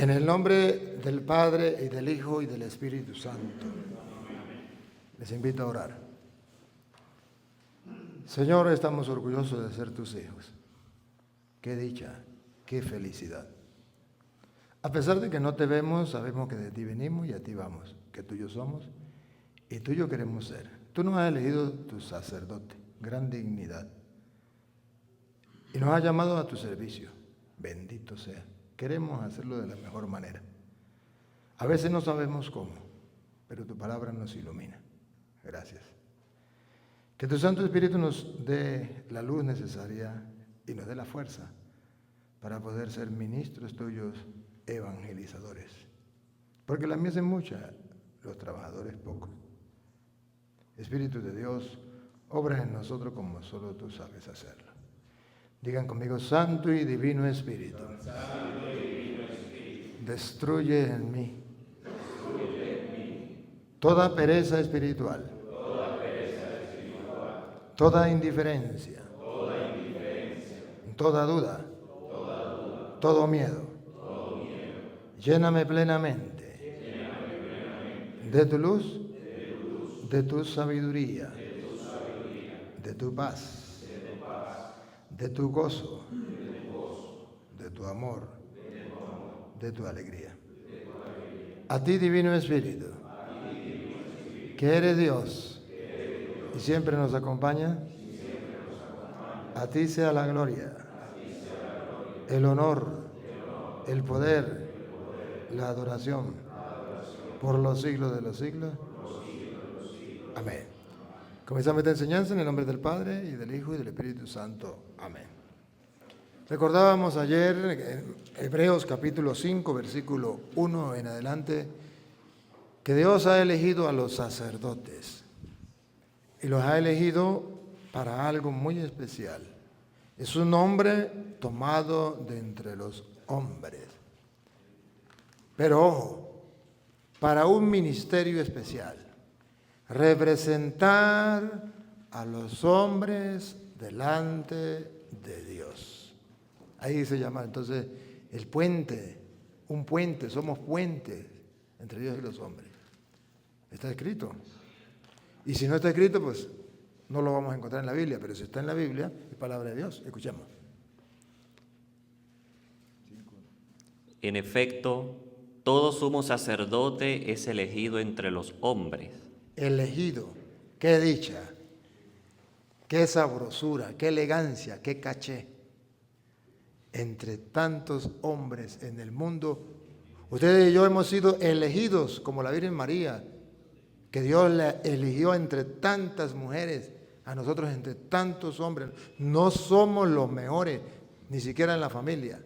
En el nombre del Padre, y del Hijo, y del Espíritu Santo. Les invito a orar. Señor, estamos orgullosos de ser tus hijos. Qué dicha, qué felicidad. A pesar de que no te vemos, sabemos que de ti venimos y a ti vamos, que tuyos somos y tuyo queremos ser. Tú nos has elegido tu sacerdote, gran dignidad, y nos has llamado a tu servicio. Bendito sea. Queremos hacerlo de la mejor manera. A veces no sabemos cómo, pero tu palabra nos ilumina. Gracias. Que tu Santo Espíritu nos dé la luz necesaria y nos dé la fuerza para poder ser ministros tuyos, evangelizadores. Porque la mies es mucha, los trabajadores pocos. Espíritu de Dios, obra en nosotros como solo tú sabes hacerlo. Digan conmigo, Santo y Divino Espíritu, destruye en mí toda pereza espiritual, toda indiferencia, toda duda, todo miedo. Lléname plenamente de tu luz, de tu sabiduría, de tu paz, de tu gozo, de tu amor, de tu alegría. A ti, Divino Espíritu, que eres Dios y siempre nos acompaña, a ti sea la gloria, el honor, el poder, la adoración, por los siglos de los siglos. Amén. Comenzamos esta enseñanza en el nombre del Padre, y del Hijo, y del Espíritu Santo. Amén. Recordábamos ayer en Hebreos capítulo 5, versículo 1 en adelante, que Dios ha elegido a los sacerdotes y los ha elegido para algo muy especial. Es un hombre tomado de entre los hombres. Pero ojo, para un ministerio especial, representar a los hombres delante de Dios. Ahí se llama entonces el puente, un puente, somos puentes entre Dios y los hombres. Está escrito. Y si no está escrito, pues no lo vamos a encontrar en la Biblia, pero si está en la Biblia, es palabra de Dios. Escuchemos. En efecto, todo sumo sacerdote es elegido entre los hombres. Elegido, qué dicha, qué sabrosura, qué elegancia, qué caché. Entre tantos hombres en el mundo, ustedes y yo hemos sido elegidos como la Virgen María, que Dios la eligió entre tantas mujeres, a nosotros entre tantos hombres. No somos los mejores, ni siquiera en la familia.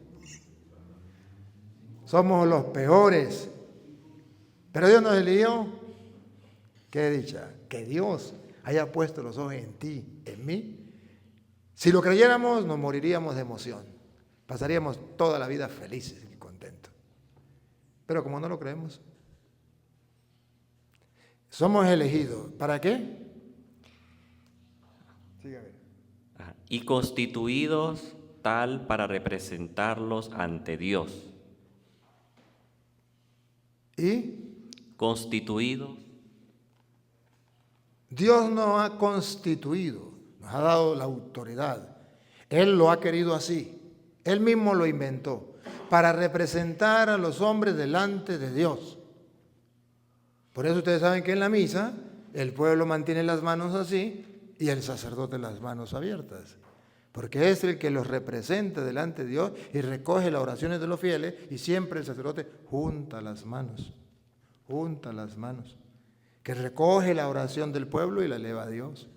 Somos los peores. Pero Dios nos eligió. Qué dicha, que Dios haya puesto los ojos en ti, en mí. Si lo creyéramos, nos moriríamos de emoción. Pasaríamos toda la vida felices y contentos. Pero como no lo creemos, somos elegidos. ¿Para qué? Sígame. Y constituidos tal para representarlos ante Dios. ¿Y? Constituidos. Dios nos ha constituido, nos ha dado la autoridad. Él lo ha querido así. Él mismo lo inventó para representar a los hombres delante de Dios. Por eso ustedes saben que en la misa el pueblo mantiene las manos así y el sacerdote las manos abiertas. Porque es el que los representa delante de Dios y recoge las oraciones de los fieles, y siempre el sacerdote junta las manos, que recoge la oración del pueblo y la eleva a Dios.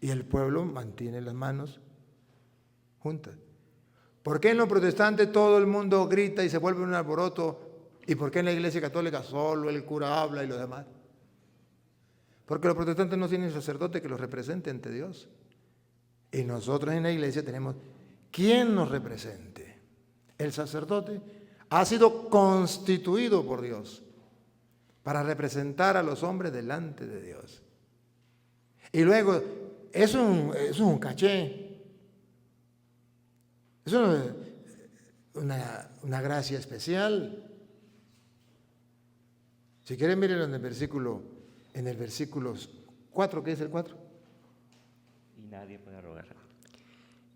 Y el pueblo mantiene las manos juntas. ¿Por qué en los protestantes todo el mundo grita y se vuelve un alboroto? ¿Y por qué en la Iglesia Católica solo el cura habla y los demás? Porque los protestantes no tienen sacerdote que los represente ante Dios. Y nosotros en la Iglesia tenemos quien nos represente. El sacerdote ha sido constituido por Dios para representar a los hombres delante de Dios. Y luego, eso es un caché. Eso es una gracia especial. Si quieren, mírenlo en el versículo 4, ¿qué es el 4?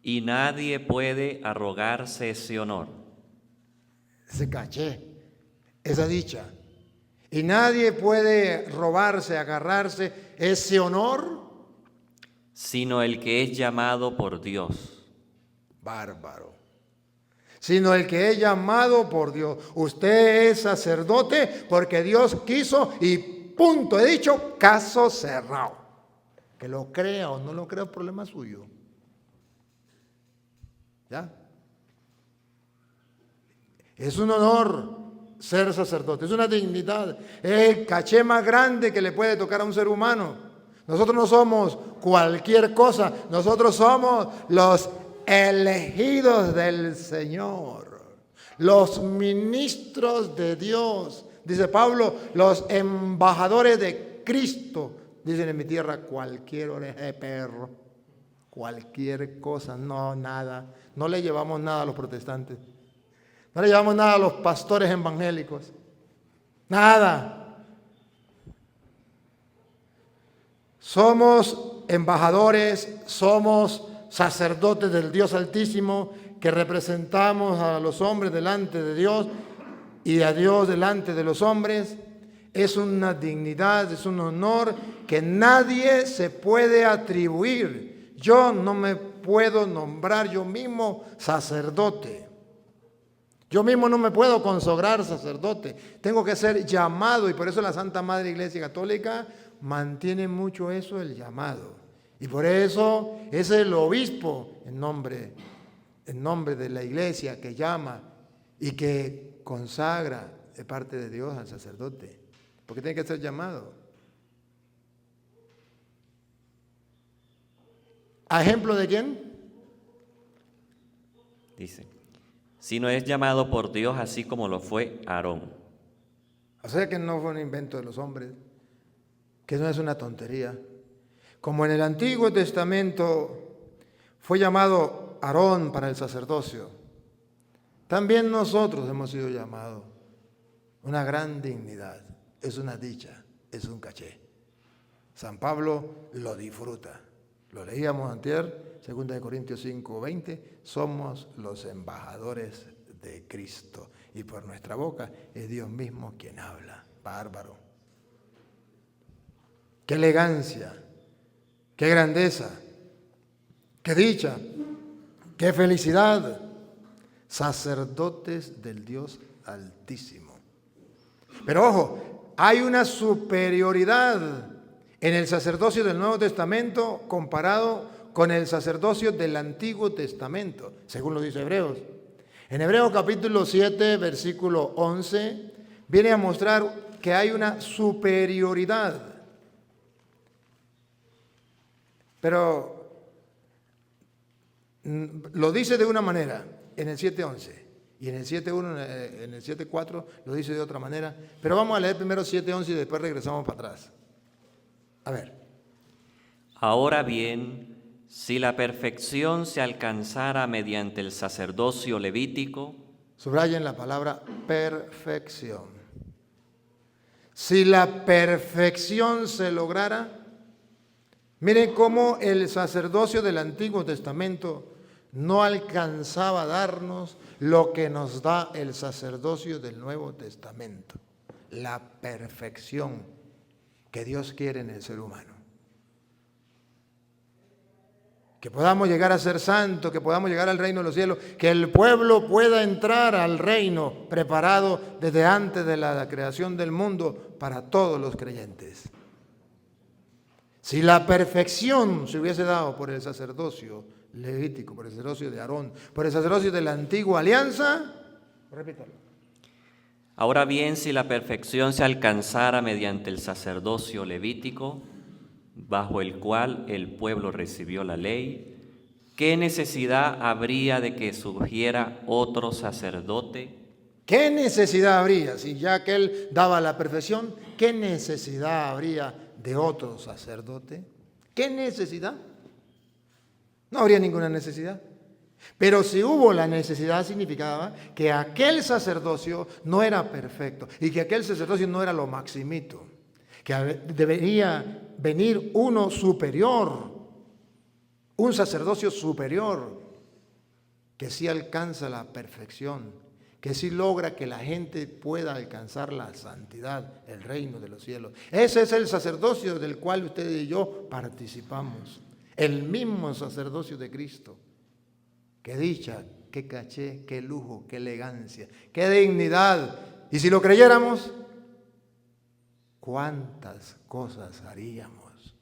Y nadie puede arrogarse ese honor. Ese caché, esa dicha. Y nadie puede robarse, agarrarse ese honor, sino el que es llamado por Dios. Bárbaro. Sino el que es llamado por Dios. Usted es sacerdote porque Dios quiso y punto. He dicho, caso cerrado. Que lo crea o no lo crea es problema suyo. ¿Ya? Es un honor ser sacerdote, es una dignidad, es el caché más grande que le puede tocar a un ser humano. Nosotros no somos cualquier cosa, nosotros somos los elegidos del Señor, los ministros de Dios. Dice Pablo, los embajadores de Cristo. Dicen en mi tierra, cualquier oreja de perro, cualquier cosa, no, nada. No le llevamos nada a los protestantes. No le llevamos nada a los pastores evangélicos. Nada. Somos embajadores, somos sacerdotes del Dios Altísimo que representamos a los hombres delante de Dios y a Dios delante de los hombres. Es una dignidad, es un honor que nadie se puede atribuir. Yo no me puedo nombrar yo mismo sacerdote. Yo mismo no me puedo consagrar sacerdote. Tengo que ser llamado y por eso la Santa Madre Iglesia Católica mantiene mucho eso, el llamado. Y por eso es el obispo en nombre de la Iglesia que llama y que consagra de parte de Dios al sacerdote. Porque tiene que ser llamado. ¿A ejemplo de quién? Dice, sino es llamado por Dios así como lo fue Aarón. O sea que no fue un invento de los hombres, que no es una tontería. Como en el Antiguo Testamento fue llamado Aarón para el sacerdocio, también nosotros hemos sido llamados. Una gran dignidad, es una dicha, es un caché. San Pablo lo disfruta. Lo leíamos antier, 2 Corintios 5:20, somos los embajadores de Cristo y por nuestra boca es Dios mismo quien habla. Bárbaro. Qué elegancia, qué grandeza, qué dicha, qué felicidad. Sacerdotes del Dios Altísimo. Pero ojo, hay una superioridad en el sacerdocio del Nuevo Testamento comparado con el sacerdocio del Antiguo Testamento, según lo dice Hebreos. En Hebreos capítulo 7, versículo 11, viene a mostrar que hay una superioridad. Pero lo dice de una manera en el 7.11 y en el 7.1, en el 7.4 lo dice de otra manera. Pero vamos a leer primero 7.11 y después regresamos para atrás. A ver. Ahora bien, si la perfección se alcanzara mediante el sacerdocio levítico, subrayen la palabra perfección. Si la perfección se lograra, miren cómo el sacerdocio del Antiguo Testamento no alcanzaba a darnos lo que nos da el sacerdocio del Nuevo Testamento. La perfección que Dios quiere en el ser humano. Que podamos llegar a ser santos, que podamos llegar al reino de los cielos, que el pueblo pueda entrar al reino preparado desde antes de la creación del mundo para todos los creyentes. Si la perfección se hubiese dado por el sacerdocio levítico, por el sacerdocio de Aarón, por el sacerdocio de la antigua alianza, repítalo. Ahora bien, si la perfección se alcanzara mediante el sacerdocio levítico, bajo el cual el pueblo recibió la ley, ¿qué necesidad habría de que surgiera otro sacerdote? ¿Qué necesidad habría? Si ya que él daba la perfección, ¿qué necesidad habría de otro sacerdote? ¿Qué necesidad? No habría ninguna necesidad. Pero si hubo la necesidad, significaba que aquel sacerdocio no era perfecto y que aquel sacerdocio no era lo maximito, que debería venir uno superior, un sacerdocio superior, que sí alcanza la perfección, que sí logra que la gente pueda alcanzar la santidad, el reino de los cielos. Ese es el sacerdocio del cual ustedes y yo participamos, el mismo sacerdocio de Cristo. Qué dicha, qué caché, qué lujo, qué elegancia, qué dignidad. Y si lo creyéramos, ¿cuántas cosas haríamos?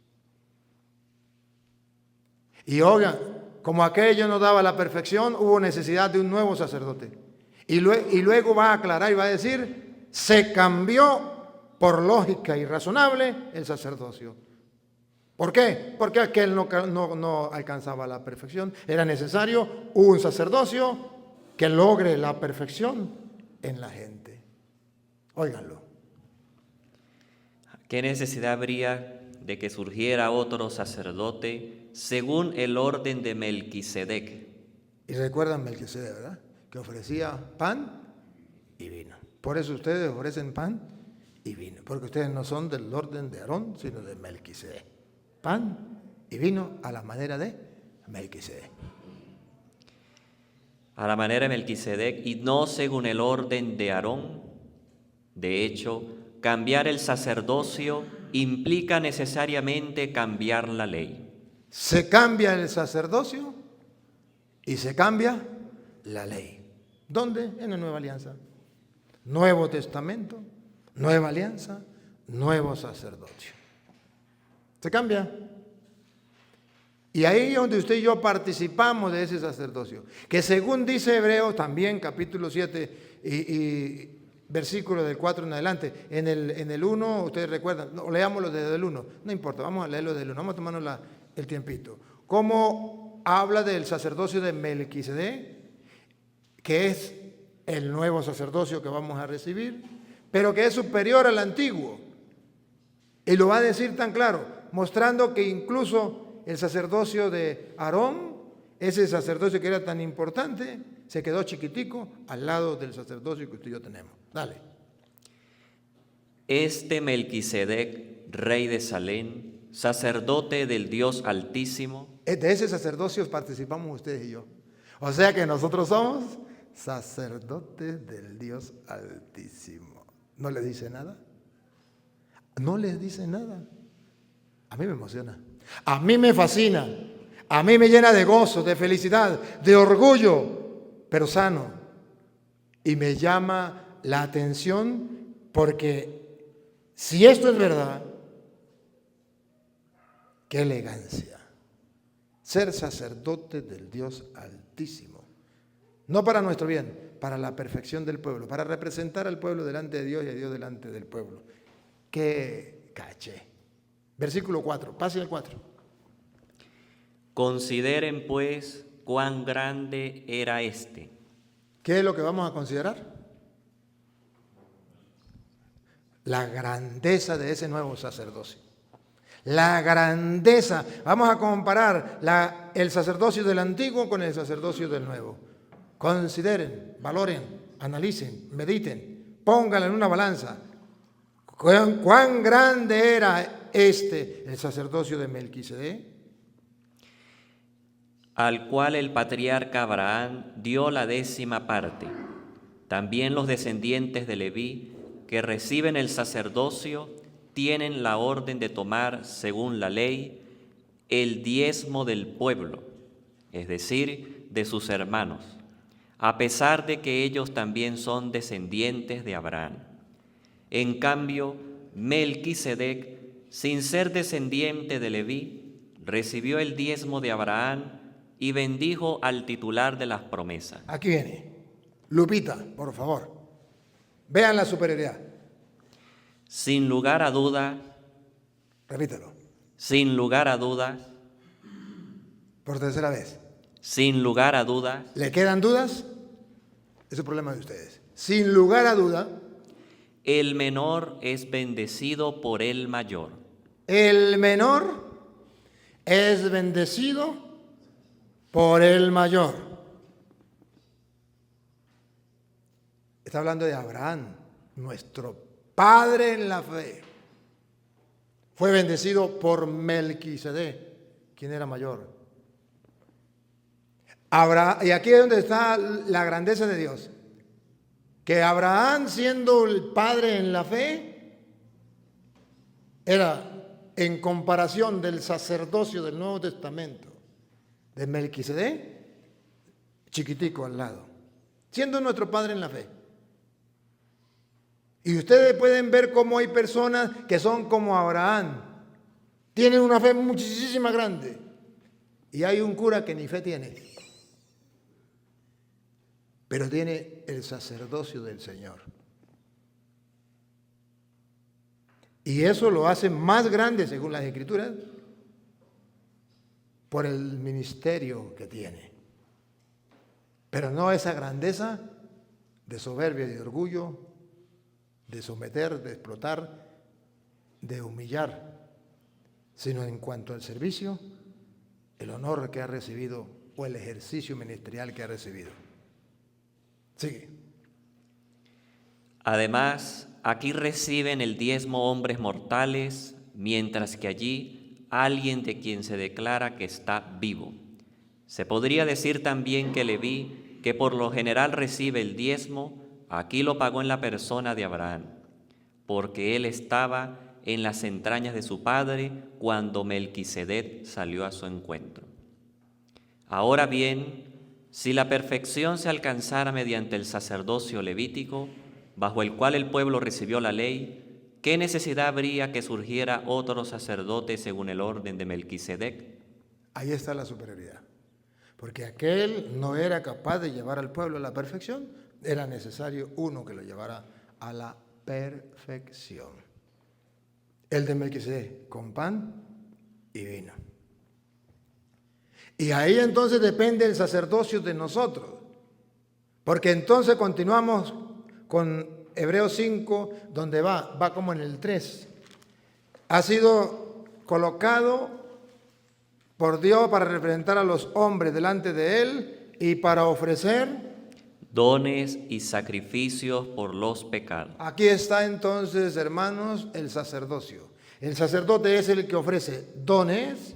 Y oigan, como aquello no daba la perfección, hubo necesidad de un nuevo sacerdote. Y luego va a aclarar y va a decir, se cambió por lógica y razonable el sacerdocio. ¿Por qué? Porque aquel no alcanzaba la perfección. Era necesario un sacerdocio que logre la perfección en la gente. Óiganlo. ¿Qué necesidad habría de que surgiera otro sacerdote según el orden de Melquisedec? Y recuerdan Melquisedec, ¿verdad? Que ofrecía pan y vino. Por eso ustedes ofrecen pan y vino, porque ustedes no son del orden de Aarón, sino de Melquisedec. Pan y vino a la manera de Melquisedec. A la manera de Melquisedec y no según el orden de Aarón. De hecho, cambiar el sacerdocio implica necesariamente cambiar la ley. Se cambia el sacerdocio y se cambia la ley. ¿Dónde? En la Nueva Alianza. Nuevo Testamento, Nueva Alianza, nuevo sacerdocio. Se cambia. Y ahí es donde usted y yo participamos de ese sacerdocio, que según dice Hebreos, también capítulo 7 y versículo del 4 en adelante, en el 1, ustedes recuerdan, no, leámoslo desde el 1, no importa, vamos a leerlo desde el 1, vamos a tomarnos el tiempito. Cómo habla del sacerdocio de Melquisedec, que es el nuevo sacerdocio que vamos a recibir, pero que es superior al antiguo. Y lo va a decir tan claro, mostrando que incluso el sacerdocio de Aarón, ese sacerdocio que era tan importante, se quedó chiquitico al lado del sacerdocio que usted y yo tenemos. Dale. Este Melquisedec, rey de Salem, sacerdote del Dios Altísimo. De ese sacerdocio participamos ustedes y yo. O sea que nosotros somos sacerdotes del Dios Altísimo. ¿No les dice nada? No les dice nada. A mí me emociona. A mí me fascina. A mí me llena de gozo, de felicidad, de orgullo, pero sano. Y me llama la atención porque si esto es verdad, qué elegancia. Ser sacerdote del Dios Altísimo. No para nuestro bien, para la perfección del pueblo, para representar al pueblo delante de Dios y a Dios delante del pueblo. ¡Qué caché! Versículo 4, pase al 4. Consideren pues cuán grande era este. ¿Qué es lo que vamos a considerar? La grandeza de ese nuevo sacerdocio. La grandeza. Vamos a comparar el sacerdocio del antiguo con el sacerdocio del nuevo. Consideren, valoren, analicen, mediten, pónganlo en una balanza. ¿Cuán grande era el sacerdocio de Melquisedec? Al cual el patriarca Abraham dio la 10ª parte. También los descendientes de Leví, que reciben el sacerdocio, tienen la orden de tomar, según la ley, el diezmo del pueblo, es decir, de sus hermanos, a pesar de que ellos también son descendientes de Abraham. En cambio, Melquisedec, sin ser descendiente de Leví, recibió el diezmo de Abraham y bendijo al titular de las promesas. Aquí viene. Lupita, por favor. Vean la superioridad. Sin lugar a duda. Repítelo. Sin lugar a duda. Por tercera vez. Sin lugar a duda. ¿Le quedan dudas? Es un problema de ustedes. Sin lugar a duda. El menor es bendecido por el mayor. El menor es bendecido por el mayor. Está hablando de Abraham, nuestro padre en la fe. Fue bendecido por Melquisedec. ¿Quién era mayor? Abraham, y aquí es donde está la grandeza de Dios. Que Abraham, siendo el padre en la fe, era en comparación del sacerdocio del Nuevo Testamento de Melquisedec, chiquitico al lado, siendo nuestro padre en la fe. Y ustedes pueden ver cómo hay personas que son como Abraham, tienen una fe muchísima grande, y hay un cura que ni fe tiene, pero tiene el sacerdocio del Señor. Y eso lo hace más grande, según las Escrituras, por el ministerio que tiene. Pero no esa grandeza de soberbia y de orgullo, de someter, de explotar, de humillar, sino en cuanto al servicio, el honor que ha recibido o el ejercicio ministerial que ha recibido. Sigue. Además, aquí reciben el diezmo hombres mortales, mientras que allí alguien de quien se declara que está vivo. Se podría decir también que Leví, que por lo general recibe el diezmo, aquí lo pagó en la persona de Abraham, porque él estaba en las entrañas de su padre cuando Melquisedec salió a su encuentro. Ahora bien, si la perfección se alcanzara mediante el sacerdocio levítico, bajo el cual el pueblo recibió la ley, ¿qué necesidad habría que surgiera otro sacerdote según el orden de Melquisedec? Ahí está la superioridad. Porque aquel no era capaz de llevar al pueblo a la perfección, era necesario uno que lo llevara a la perfección. El de Melquisedec, con pan y vino. Y ahí entonces depende el sacerdocio de nosotros. Porque entonces continuamos con Hebreos 5, donde va como en el 3. Ha sido colocado por Dios para representar a los hombres delante de Él y para ofrecer dones y sacrificios por los pecados. Aquí está entonces, hermanos, el sacerdocio. El sacerdote es el que ofrece dones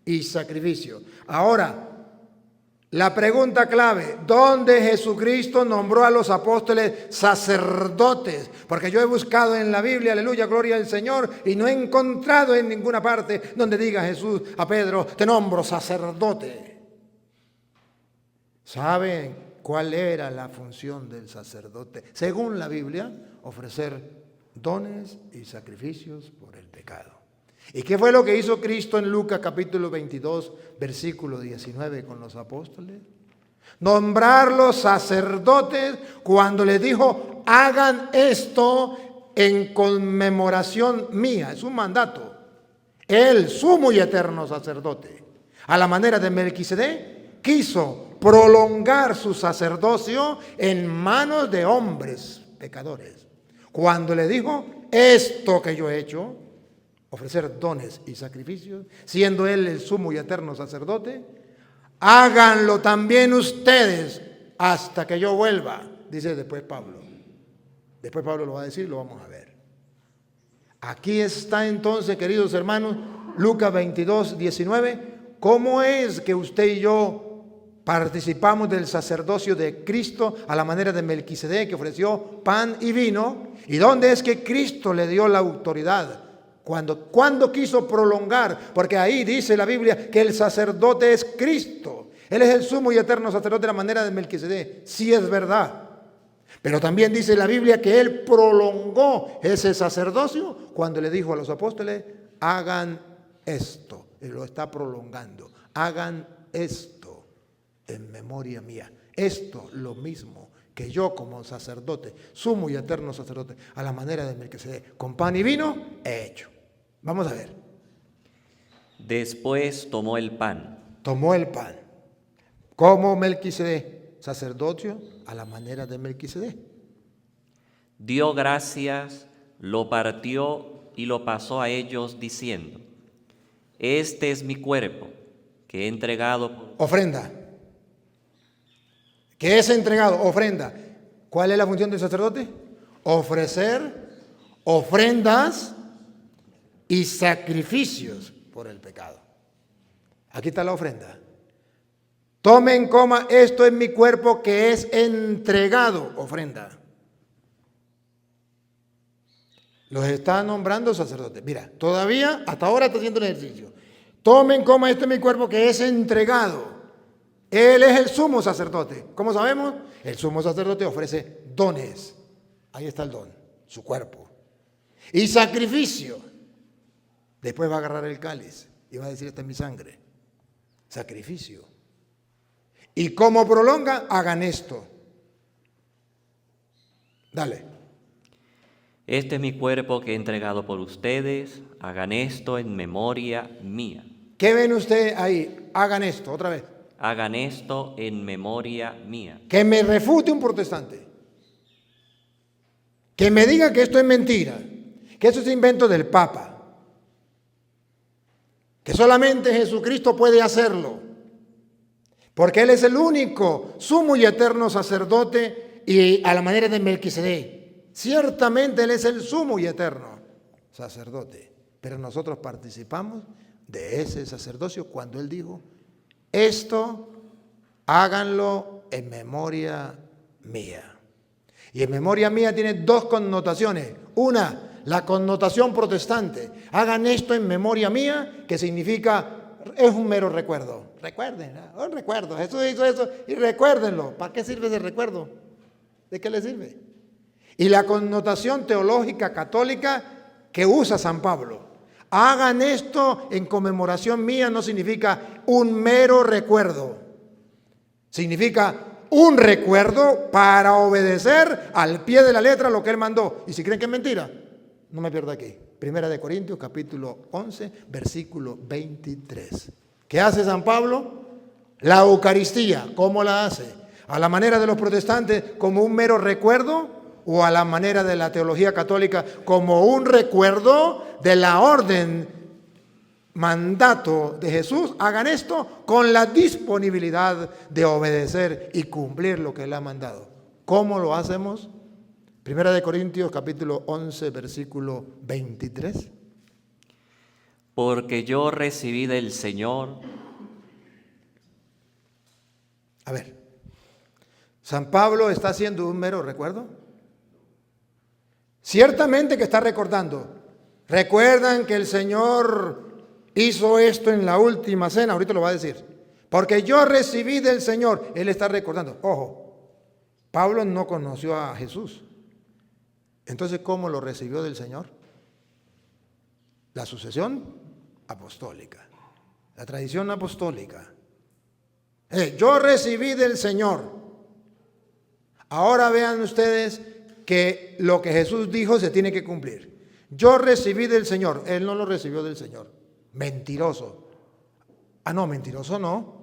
y sacrificios. Ahora, la pregunta clave, ¿dónde Jesucristo nombró a los apóstoles sacerdotes? Porque yo he buscado en la Biblia, aleluya, gloria al Señor, y no he encontrado en ninguna parte donde diga Jesús a Pedro, te nombro sacerdote. ¿Saben cuál era la función del sacerdote? Según la Biblia, ofrecer dones y sacrificios por el pecado. ¿Y qué fue lo que hizo Cristo en Lucas capítulo 22, versículo 19 con los apóstoles? Nombrarlos sacerdotes cuando les dijo, hagan esto en conmemoración mía. Es un mandato. El sumo y eterno sacerdote, a la manera de Melquisedec, quiso prolongar su sacerdocio en manos de hombres pecadores. Cuando le dijo, esto que yo he hecho, ofrecer dones y sacrificios, siendo Él el sumo y eterno sacerdote, háganlo también ustedes hasta que yo vuelva, dice después Pablo. Después Pablo lo va a decir, lo vamos a ver. Aquí está entonces, queridos hermanos, Lucas 22, 19, ¿cómo es que usted y yo participamos del sacerdocio de Cristo a la manera de Melquisedec, que ofreció pan y vino? ¿Y dónde es que Cristo le dio la autoridad? Cuando quiso prolongar, porque ahí dice la Biblia que el sacerdote es Cristo. Él es el sumo y eterno sacerdote de la manera de Melquisedec. Sí es verdad. Pero también dice la Biblia que Él prolongó ese sacerdocio cuando le dijo a los apóstoles, hagan esto. Él lo está prolongando. Hagan esto en memoria mía. Esto lo mismo que yo como sacerdote, sumo y eterno sacerdote, a la manera de Melquisedec, con pan y vino, he hecho. Vamos a ver. Después tomó el pan. Tomó el pan. Como Melquisedec, sacerdocio a la manera de Melquisedec. Dio gracias, lo partió y lo pasó a ellos diciendo, este es mi cuerpo que he entregado. Ofrenda. Que es entregado, ofrenda. ¿Cuál es la función del sacerdote? Ofrecer ofrendas y sacrificios por el pecado. Aquí está la ofrenda. Tomen, coma, esto es mi cuerpo que es entregado, ofrenda. Los está nombrando sacerdotes. Mira, todavía, hasta ahora está haciendo el ejercicio. Tomen, coma, esto es mi cuerpo que es entregado. Él es el sumo sacerdote. ¿Cómo sabemos? El sumo sacerdote ofrece dones. Ahí está el don, su cuerpo. Y sacrificio. Después va a agarrar el cáliz y va a decir, esta es mi sangre. Sacrificio. Y como prolonga, hagan esto. Dale. Este es mi cuerpo que he entregado por ustedes. Hagan esto en memoria mía. ¿Qué ven ustedes ahí? Hagan esto, otra vez. Hagan esto en memoria mía. Que me refute un protestante. Que me diga que esto es mentira. Que eso es invento del Papa. Que solamente Jesucristo puede hacerlo. Porque Él es el único sumo y eterno sacerdote y a la manera de Melquisedec. Ciertamente Él es el sumo y eterno sacerdote. Pero nosotros participamos de ese sacerdocio cuando Él dijo, esto háganlo en memoria mía. Y en memoria mía tiene dos connotaciones. Una, la connotación protestante. Hagan esto en memoria mía, que significa, es un mero recuerdo. Recuerden, un recuerdo. Jesús hizo eso y recuérdenlo. ¿Para qué sirve ese recuerdo? ¿De qué le sirve? Y la connotación teológica católica que usa San Pablo. Hagan esto en conmemoración mía no significa un mero recuerdo. Significa un recuerdo para obedecer al pie de la letra lo que Él mandó. Y si creen que es mentira, no me pierda aquí. Primera de Corintios, capítulo 11, versículo 23. ¿Qué hace San Pablo? La Eucaristía, ¿cómo la hace? ¿A la manera de los protestantes como un mero recuerdo? ¿O a la manera de la teología católica como un recuerdo de la orden, mandato de Jesús? Hagan esto con la disponibilidad de obedecer y cumplir lo que Él ha mandado. ¿Cómo lo hacemos? Primera de Corintios capítulo 11 versículo 23. Porque yo recibí del Señor. A ver, San Pablo está haciendo un mero recuerdo. Ciertamente que está recordando. Recuerdan que el Señor hizo esto en la última cena, ahorita lo va a decir. Porque yo recibí del Señor. Él está recordando. Ojo, Pablo no conoció a Jesús. Entonces, ¿cómo lo recibió del Señor? La sucesión apostólica, la tradición apostólica. Yo recibí del Señor. Ahora vean ustedes que lo que Jesús dijo se tiene que cumplir. Yo recibí del Señor. Él no lo recibió del Señor. Mentiroso. Ah, no, mentiroso no.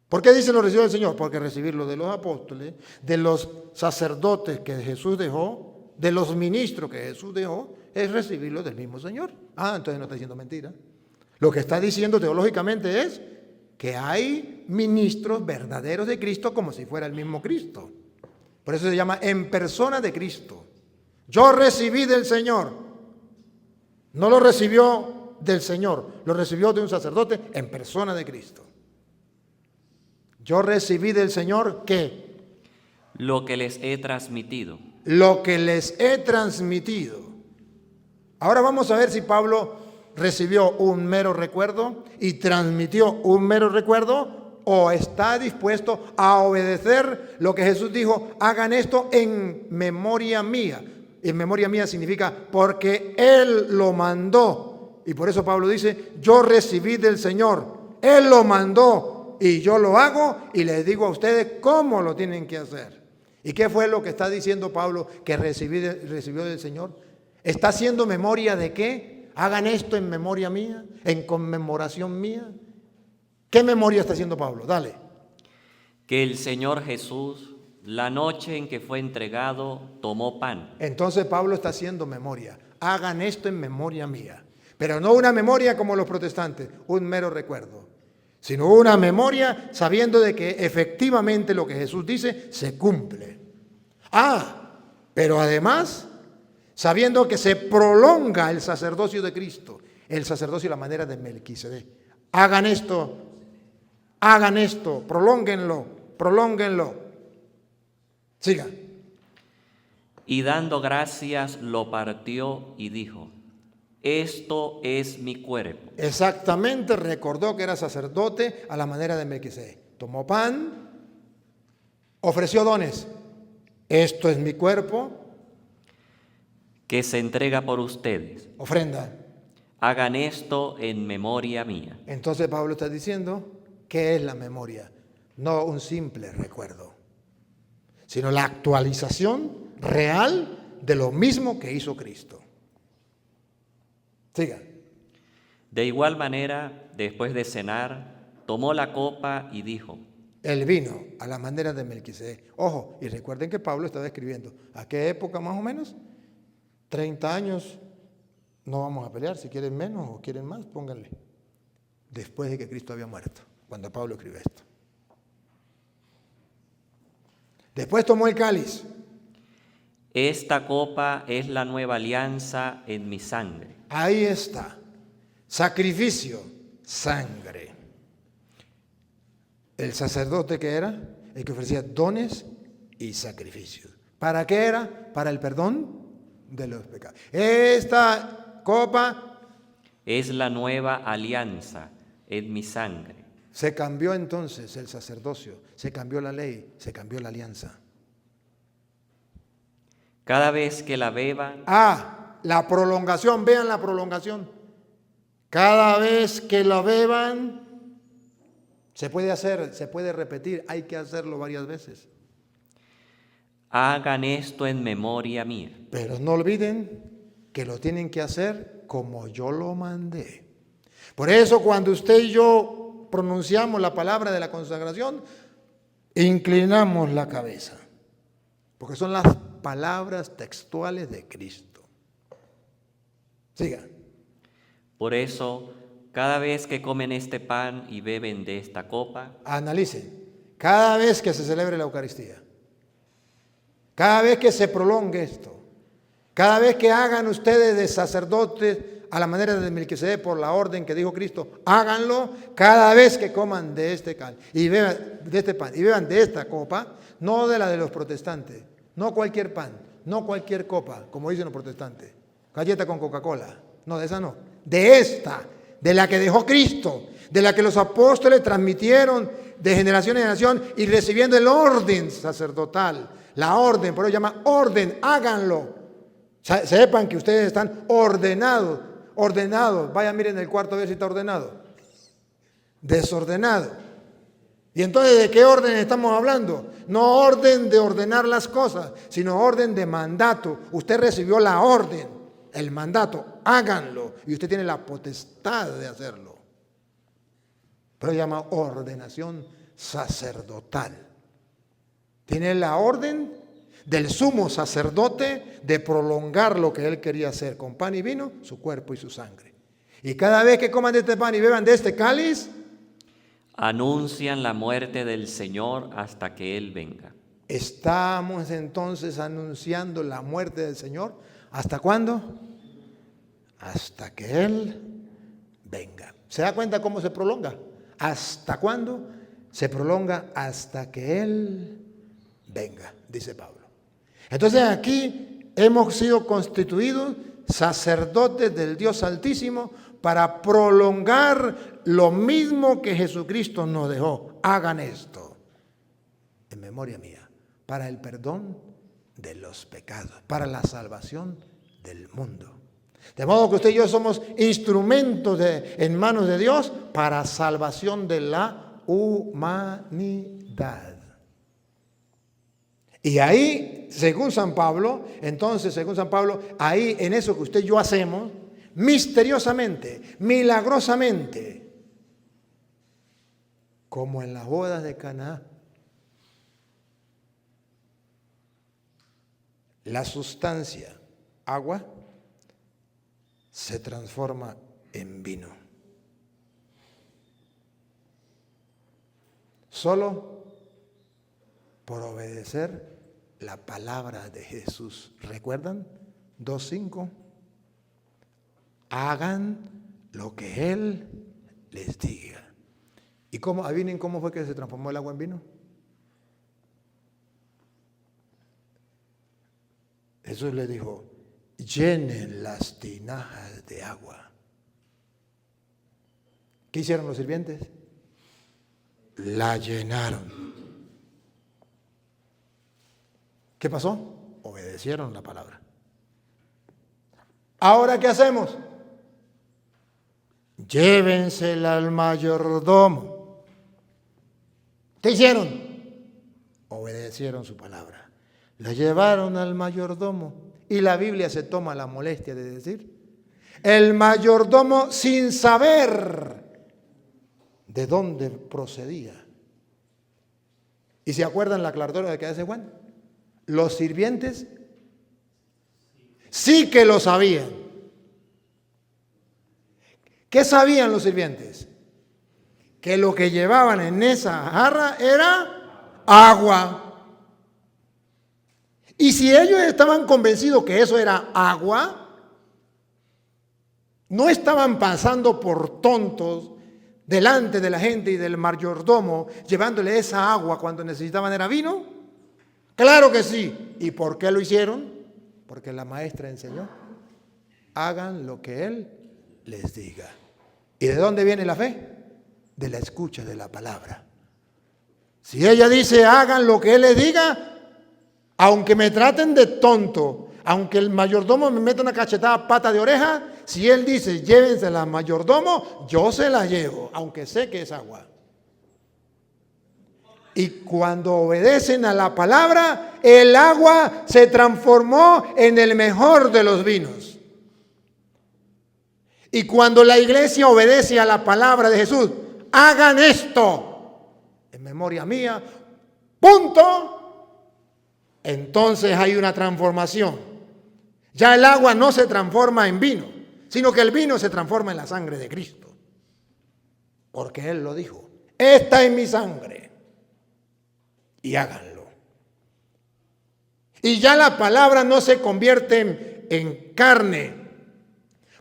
¿Por qué dice lo recibió del Señor? Porque recibirlo de los apóstoles, de los sacerdotes que Jesús dejó, de los ministros que Jesús dejó, es recibirlo del mismo Señor. Ah, entonces no está diciendo mentira. Lo que está diciendo teológicamente es que hay ministros verdaderos de Cristo como si fuera el mismo Cristo. Por eso se llama en persona de Cristo. Yo recibí del Señor. No lo recibió del Señor, lo recibió de un sacerdote en persona de Cristo. Yo recibí del Señor, ¿qué? Lo que les he transmitido. Lo que les he transmitido. Ahora vamos a ver si Pablo recibió un mero recuerdo y transmitió un mero recuerdo o está dispuesto a obedecer lo que Jesús dijo, hagan esto en memoria mía. En memoria mía significa porque Él lo mandó. Y por eso Pablo dice, yo recibí del Señor, Él lo mandó y yo lo hago y les digo a ustedes cómo lo tienen que hacer. ¿Y qué fue lo que está diciendo Pablo que recibió del Señor? ¿Está haciendo memoria de qué? Hagan esto en memoria mía, en conmemoración mía. ¿Qué memoria está haciendo Pablo? Dale. Que el Señor Jesús, la noche en que fue entregado, tomó pan. Entonces Pablo está haciendo memoria. Hagan esto en memoria mía. Pero no una memoria como los protestantes, un mero recuerdo. Sino una memoria sabiendo de que efectivamente lo que Jesús dice se cumple. Pero además, sabiendo que se prolonga el sacerdocio de Cristo, el sacerdocio y la manera de Melquisedec. Hagan esto, prolónguenlo. Siga. Y dando gracias lo partió y dijo, esto es mi cuerpo. Exactamente, recordó que era sacerdote a la manera de Melquisedec. Tomó pan, ofreció dones. Esto es mi cuerpo. Que se entrega por ustedes. Ofrenda. Hagan esto en memoria mía. Entonces Pablo está diciendo, ¿qué es la memoria? No un simple recuerdo, sino la actualización real de lo mismo que hizo Cristo. Siga. De igual manera, después de cenar, tomó la copa y dijo, El vino a la manera de Melquisedec. Ojo, y recuerden que Pablo estaba escribiendo, ¿a qué época más o menos? 30 años, no vamos a pelear, si quieren menos o quieren más, pónganle. Después de que Cristo había muerto, cuando Pablo escribe esto. Después tomó el cáliz. esta copa es la nueva alianza en mi sangre. Ahí está. Sacrificio, sangre. El sacerdote que era, el que ofrecía dones y sacrificios. ¿Para qué era? Para el perdón de los pecados. Esta copa Es la nueva alianza en mi sangre. se cambió entonces el sacerdocio, se cambió la ley, se cambió la alianza. Cada vez que la beban, La prolongación, vean la prolongación. Cada vez que la beban, se puede hacer, se puede repetir, hay que hacerlo varias veces. hagan esto en memoria mía. Pero no olviden que lo tienen que hacer como yo lo mandé. Por eso cuando usted y yo pronunciamos la palabra de la consagración, inclinamos la cabeza. Porque son las palabras textuales de Cristo. Siga. Por eso, cada vez que comen este pan y beben de esta copa, Analicen. Cada vez que se celebre la Eucaristía, cada vez que se prolongue esto, cada vez que hagan ustedes de sacerdotes a la manera de Melquisedec por la orden que dijo Cristo, háganlo cada vez que coman de este pan y beban de este pan y beban de esta copa, no de la de los protestantes, no cualquier pan, no cualquier copa, como dicen los protestantes, galleta con Coca-Cola, no, de esa no, de esta, de la que dejó Cristo, de la que los apóstoles transmitieron de generación en generación y recibiendo el orden sacerdotal, la orden, por eso se llama orden, háganlo. Sepan que ustedes están ordenados. Vayan, miren el cuarto, a ver si está ordenado. Desordenado. Y entonces, ¿de qué orden estamos hablando? No orden de ordenar las cosas, sino orden de mandato. Usted recibió la orden, el mandato, háganlo. Y usted tiene la potestad de hacerlo. Pero se llama ordenación sacerdotal. Tiene la orden del sumo sacerdote de prolongar lo que él quería hacer con pan y vino, su cuerpo y su sangre. Y cada vez que coman de este pan y beban de este cáliz, anuncian la muerte del Señor hasta que Él venga. estamos entonces anunciando la muerte del Señor. ¿Hasta cuándo? Hasta que Él venga. ¿Se da cuenta cómo se prolonga? ¿Hasta cuándo? Se prolonga hasta que Él venga, dice Pablo. Entonces aquí hemos sido constituidos sacerdotes del Dios Altísimo para prolongar lo mismo que Jesucristo nos dejó. Hagan esto en memoria mía, para el perdón de los pecados, para la salvación del mundo. De modo que usted y yo somos instrumentos en manos de Dios para salvación de la humanidad. Y ahí, según San Pablo, ahí en eso que usted y yo hacemos, misteriosamente, milagrosamente, como en las bodas de Caná, la sustancia, agua, se transforma en vino. Solo por obedecer la palabra de Jesús. ¿Recuerdan? 2:5. Hagan lo que Él les diga. ¿Y cómo? ¿Adivinen cómo fue que se transformó el agua en vino? Jesús le dijo, llenen las tinajas de agua. ¿Qué hicieron los sirvientes? La llenaron. ¿Qué pasó? Obedecieron la palabra. ¿Ahora qué hacemos? Llévensela al mayordomo. ¿Qué hicieron? Obedecieron su palabra. La llevaron al mayordomo. Y la Biblia se toma la molestia de decir, el mayordomo sin saber de dónde procedía. ¿Y se acuerdan la aclaratoria que hace Juan? Los sirvientes sí que lo sabían. ¿Qué sabían los sirvientes? Que lo que llevaban en esa jarra era agua. Y si ellos estaban convencidos que eso era agua, no estaban pasando por tontos delante de la gente y del mayordomo llevándole esa agua cuando necesitaban era vino. Claro que sí. ¿Y por qué lo hicieron? Porque la maestra enseñó, hagan lo que Él les diga. ¿Y de dónde viene la fe? De la escucha de la palabra. Si ella dice, hagan lo que Él les diga, aunque me traten de tonto, aunque el mayordomo me meta una cachetada pata de oreja, si Él dice, llévensela al mayordomo, yo se la llevo, aunque sé que es agua. Y cuando obedecen a la palabra, el agua se transformó en el mejor de los vinos. Y cuando la iglesia obedece a la palabra de Jesús, hagan esto en memoria mía, punto. Entonces hay una transformación. Ya el agua no se transforma en vino, sino que el vino se transforma en la sangre de Cristo. Porque Él lo dijo, esta es mi sangre. Y háganlo. Y ya la palabra no se convierte en carne.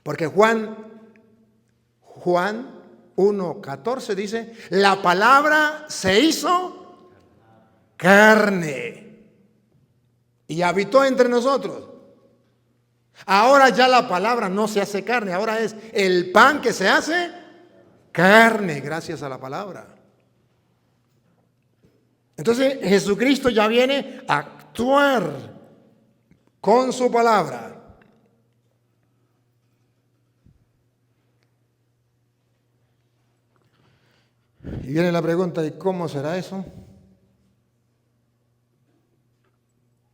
Porque Juan 1:14 dice, la palabra se hizo carne y habitó entre nosotros. Ahora ya la palabra no se hace carne, ahora es el pan que se hace carne gracias a la palabra. Entonces Jesucristo ya viene a actuar con su palabra. Y viene la pregunta, ¿y cómo será eso?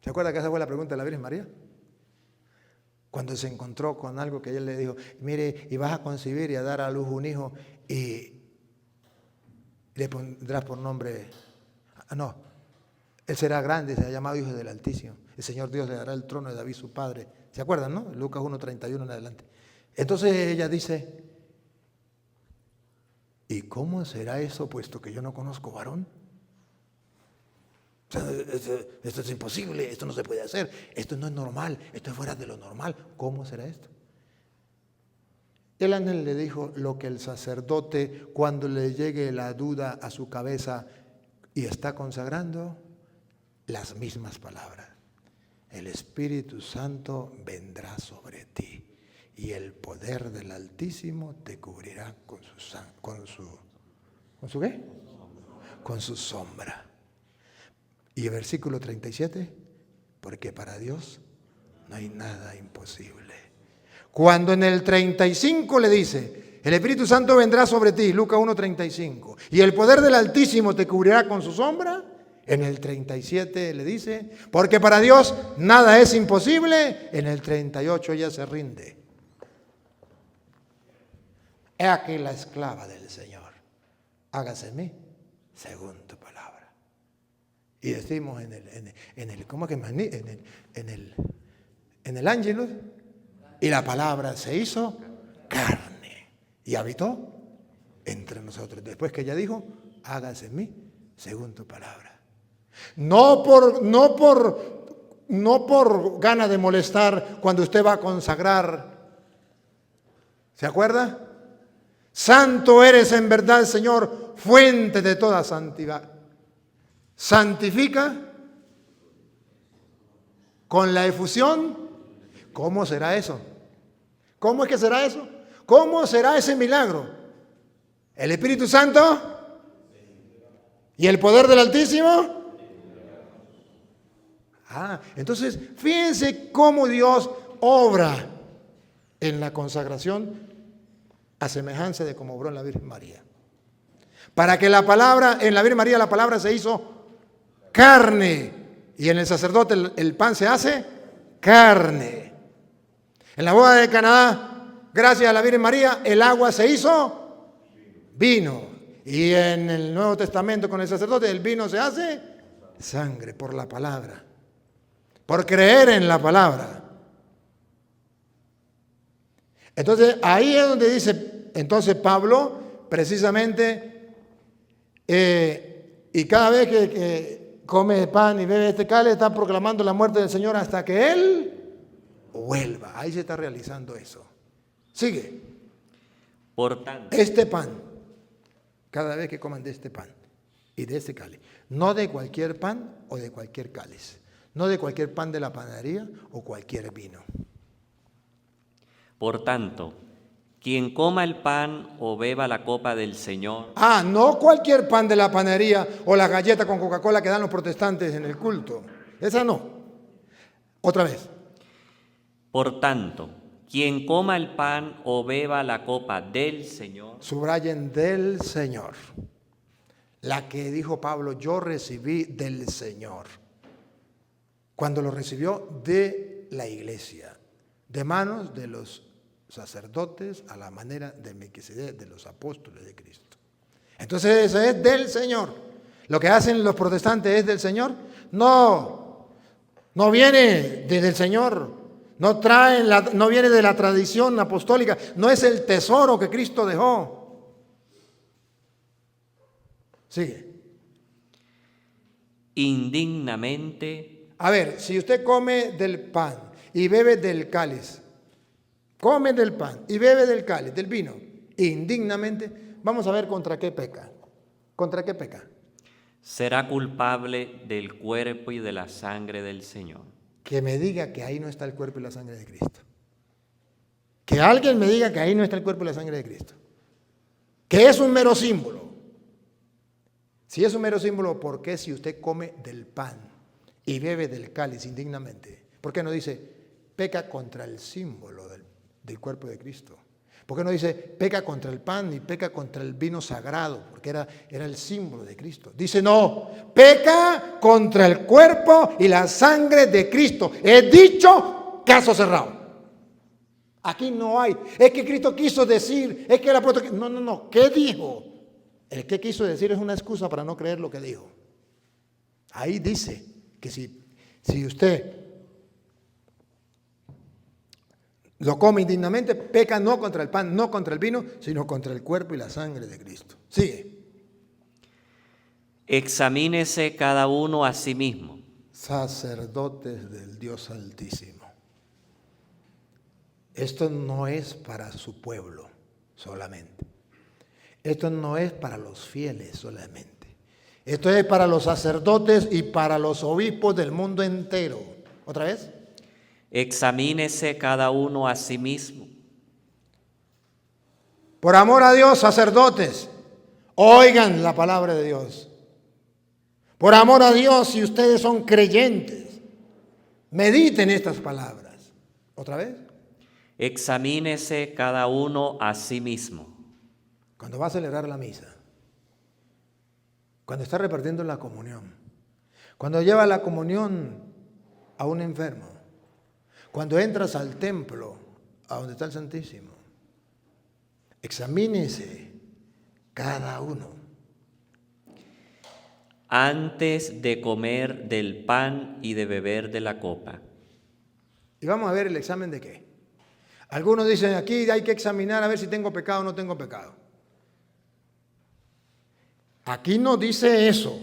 ¿Se acuerda que esa fue la pregunta de la Virgen María? Cuando se encontró con algo que él le dijo, mire, y vas a concebir y a dar a luz un hijo y le pondrás por nombre, no, él será grande, será llamado Hijo del Altísimo. El Señor Dios le dará el trono de David su padre. ¿Se acuerdan, no? Lucas 1:31 en adelante. Entonces ella dice, ¿y cómo será eso puesto que yo no conozco varón? O sea, esto es imposible, esto no se puede hacer, esto no es normal, esto es fuera de lo normal. ¿Cómo será esto? El ángel le dijo lo que el sacerdote, cuando le llegue la duda a su cabeza y está consagrando, las mismas palabras. El Espíritu Santo vendrá sobre ti y el poder del Altísimo te cubrirá con su ¿qué? Con su sombra. Y el versículo 37, porque para Dios no hay nada imposible. Cuando en el 35 le dice, el Espíritu Santo vendrá sobre ti, Lucas 1:35, y el poder del Altísimo te cubrirá con su sombra, en el 37 le dice, porque para Dios nada es imposible, en el 38 ella se rinde. He aquí la esclava del Señor, hágase en mí según tu palabra. Y decimos en el Ángelus, y la palabra se hizo carne y habitó entre nosotros. Después que ella dijo, hágase en mí según tu palabra. No por no por gana de molestar cuando usted va a consagrar. ¿Se acuerda? Santo eres en verdad, Señor, fuente de toda santidad. Santifica con la efusión. ¿Cómo será eso? ¿Cómo es que será eso? ¿Cómo será ese milagro? ¿El Espíritu Santo? ¿Y el poder del Altísimo? Entonces, fíjense cómo Dios obra en la consagración a semejanza de como obró en la Virgen María. Para que la palabra, en la Virgen María la palabra se hizo carne y en el sacerdote el pan se hace carne. En la boda de Caná, gracias a la Virgen María, el agua se hizo vino. Y en el Nuevo Testamento con el sacerdote el vino se hace sangre por la palabra. Por creer en la palabra. Entonces, ahí es donde dice, entonces Pablo, precisamente, y cada vez que come pan y bebe este cáliz, está proclamando la muerte del Señor hasta que Él vuelva. Ahí se está realizando eso. Sigue. Por tanto, Este pan, cada vez que coman de este pan y de este cáliz, no de cualquier pan o de cualquier cáliz. No de cualquier pan de la panadería o cualquier vino. por tanto, quien coma el pan o beba la copa del Señor. No cualquier pan de la panadería o la galleta con Coca-Cola que dan los protestantes en el culto. Esa no. Otra vez. Por tanto, quien coma el pan o beba la copa del Señor. Subrayen del Señor. La que dijo Pablo, yo recibí del Señor. Cuando lo recibió de la iglesia, de manos de los sacerdotes a la manera de Melquisedec, de los apóstoles de Cristo. Entonces eso es del Señor. Lo que hacen los protestantes es del Señor. No viene desde el Señor. No viene de la tradición apostólica. No es el tesoro que Cristo dejó. Sigue. Indignamente. A ver, si usted come del pan y bebe del cáliz, come del pan y bebe del cáliz, del vino, indignamente, vamos a ver contra qué peca. ¿Contra qué peca? Será culpable del cuerpo y de la sangre del Señor. Que me diga que ahí no está el cuerpo y la sangre de Cristo. Que alguien me diga que ahí no está el cuerpo y la sangre de Cristo. Que es un mero símbolo. Si es un mero símbolo, ¿por qué si usted come del pan y bebe del cáliz indignamente? ¿Por qué no dice peca contra el símbolo del cuerpo de Cristo? ¿Por qué no dice peca contra el pan y peca contra el vino sagrado? Porque era el símbolo de Cristo. Dice no, peca contra el cuerpo y la sangre de Cristo. He dicho, caso cerrado. Aquí no hay. Es que Cristo quiso decir, es que el apóstol... No. ¿Qué dijo? El que quiso decir es una excusa para no creer lo que dijo. Ahí dice que si usted lo come indignamente, peca no contra el pan, no contra el vino, sino contra el cuerpo y la sangre de Cristo. Sigue. Examínese cada uno a sí mismo. Sacerdotes del Dios Altísimo. Esto no es para su pueblo solamente. Esto no es para los fieles solamente. Esto es para los sacerdotes y para los obispos del mundo entero. ¿Otra vez? Examínese cada uno a sí mismo. Por amor a Dios, sacerdotes, oigan la palabra de Dios. Por amor a Dios, si ustedes son creyentes, mediten estas palabras. ¿Otra vez? Examínese cada uno a sí mismo. Cuando va a celebrar la misa, cuando está repartiendo la comunión, cuando lleva la comunión a un enfermo, cuando entras al templo, a donde está el Santísimo, examínese cada uno. Antes de comer del pan y de beber de la copa. Y vamos a ver el examen de qué. Algunos dicen aquí hay que examinar a ver si tengo pecado o no tengo pecado. Aquí no dice eso.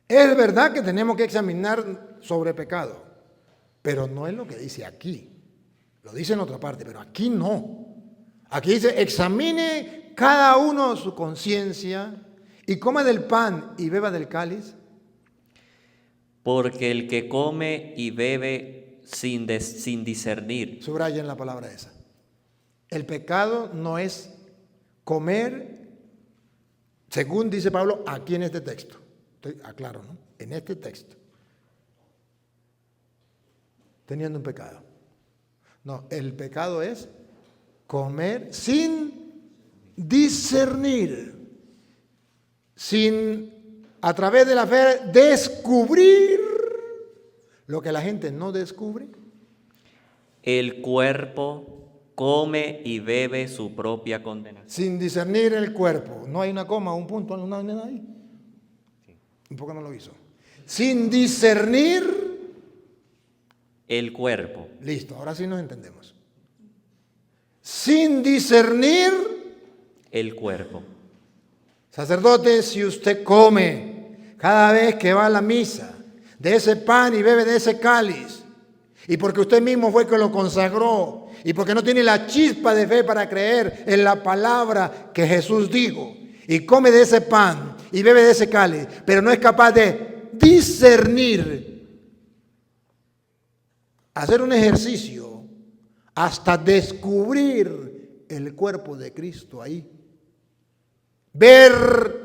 Es verdad que tenemos que examinar sobre pecado, pero no es lo que dice aquí. Lo dice en otra parte, pero aquí no. Aquí dice, examine cada uno su conciencia y coma del pan y beba del cáliz. Porque el que come y bebe sin discernir. Subrayen la palabra esa. El pecado no es comer, según dice Pablo aquí en este texto. Estoy aclaro, ¿no? En este texto. Teniendo un pecado. No, el pecado es comer sin discernir, sin a través de la fe descubrir lo que la gente no descubre. El cuerpo come y bebe su propia condenación. Sin discernir el cuerpo. No hay una coma, un punto, no hay nada ahí. Un poco no lo hizo. Sin discernir el cuerpo. Listo, ahora sí nos entendemos. Sin discernir el cuerpo. Sacerdote, si usted come cada vez que va a la misa de ese pan y bebe de ese cáliz, y porque usted mismo fue que lo consagró, y porque no tiene la chispa de fe para creer en la palabra que Jesús dijo, y come de ese pan y bebe de ese cáliz, pero no es capaz de discernir, hacer un ejercicio hasta descubrir el cuerpo de Cristo ahí, ver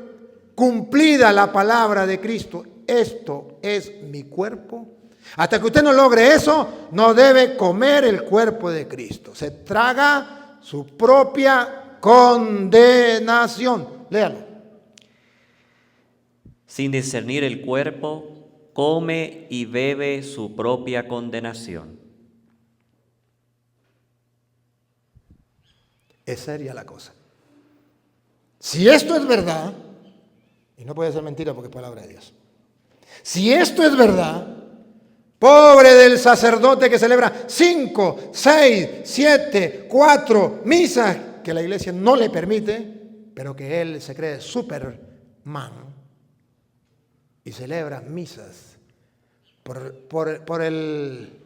cumplida la palabra de Cristo, esto es mi cuerpo. Hasta que usted no logre eso, no debe comer el cuerpo de Cristo. Se traga su propia condenación. Léalo. Sin discernir el cuerpo, come y bebe su propia condenación. Es seria la cosa. Si esto es verdad, y no puede ser mentira porque es palabra de Dios. Si esto es verdad, pobre del sacerdote que celebra 5, 6, 7, 4 misas que la iglesia no le permite, pero que él se cree Superman y celebra misas por el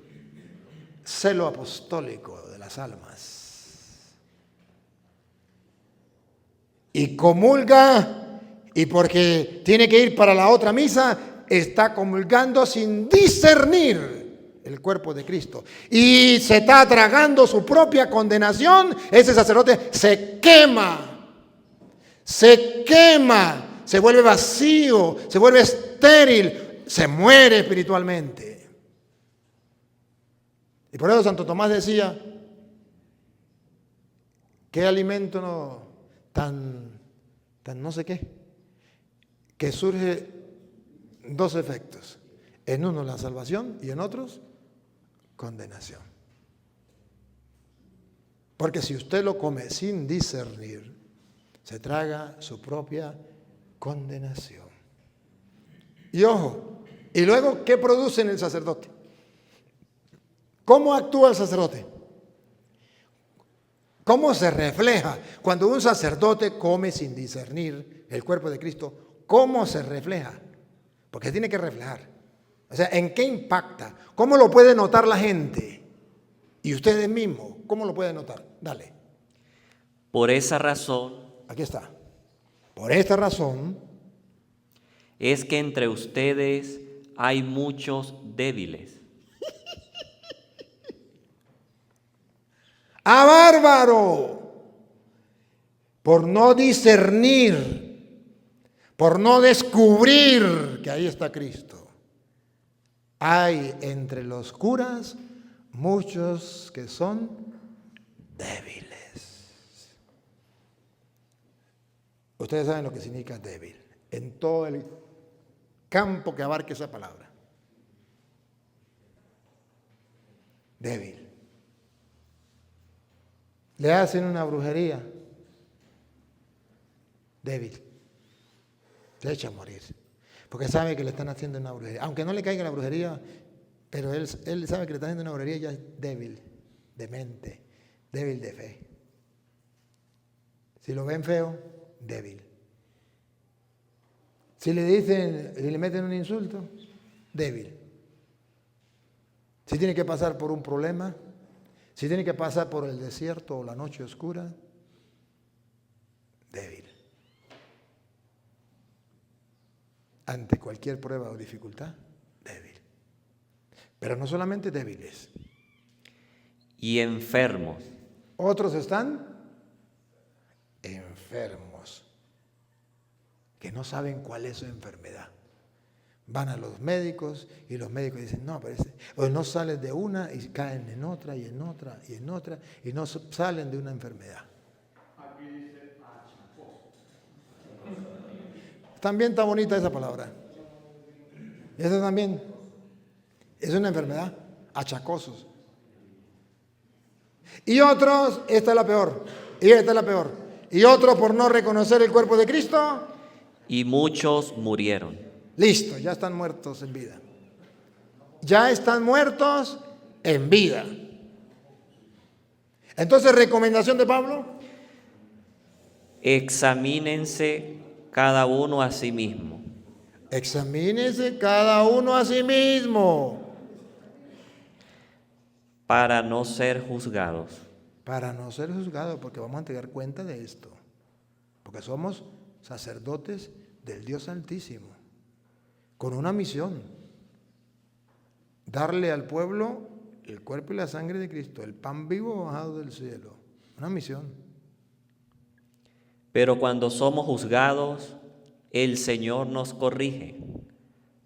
celo apostólico de las almas. Y comulga, y porque tiene que ir para la otra misa, está comulgando sin discernir el cuerpo de Cristo. Y se está tragando su propia condenación. Ese sacerdote se quema, se vuelve vacío, se vuelve estéril, se muere espiritualmente. Y por eso Santo Tomás decía, ¿qué alimento tan no sé qué? Que surge dos efectos. En uno la salvación y en otros condenación. Porque si usted lo come sin discernir, se traga su propia condenación. Y ojo, y luego, ¿qué produce en el sacerdote? ¿Cómo actúa el sacerdote? ¿Cómo se refleja cuando un sacerdote come sin discernir el cuerpo de Cristo? ¿Cómo se refleja? Porque tiene que reflejar. O sea, ¿en qué impacta? ¿Cómo lo puede notar la gente? Y ustedes mismos, ¿cómo lo pueden notar? Dale. Por esa razón. Aquí está. Por esta razón. Es que entre ustedes hay muchos débiles. ¡Ah, bárbaro! Por no discernir, por no descubrir que ahí está Cristo. Hay entre los curas muchos que son débiles. Ustedes saben lo que significa débil, en todo el campo que abarque esa palabra. Débil. Le hacen una brujería, débil, se echa a morir, porque sabe que le están haciendo una brujería, aunque no le caiga la brujería, pero él sabe que le están haciendo una brujería, ya es débil de mente, débil de fe. Si lo ven feo, débil. Si le dicen, si le meten un insulto, débil. Si tiene que pasar por un problema, si tiene que pasar por el desierto o la noche oscura, débil. Ante cualquier prueba o dificultad, débil. Pero no solamente débiles. Y enfermos. Otros están enfermos, que no saben cuál es su enfermedad. Van a los médicos y los médicos dicen, no, parece, o no salen de una y caen en otra y en otra y en otra y no salen de una enfermedad. Aquí dice achacoso. También está bonita esa palabra. Esa también es una enfermedad, achacosos. Y otros, esta es la peor, y esta es la peor. Y otros por no reconocer el cuerpo de Cristo. Y muchos murieron. Listo, ya están muertos en vida. Ya están muertos en vida. Entonces, recomendación de Pablo. Examínense cada uno a sí mismo. Examínese cada uno a sí mismo. Para no ser juzgados. Para no ser juzgados, porque vamos a entregar cuenta de esto. Porque somos sacerdotes del Dios Altísimo. Con una misión. Darle al pueblo el cuerpo y la sangre de Cristo, el pan vivo bajado del cielo. Una misión. Pero cuando somos juzgados, el Señor nos corrige,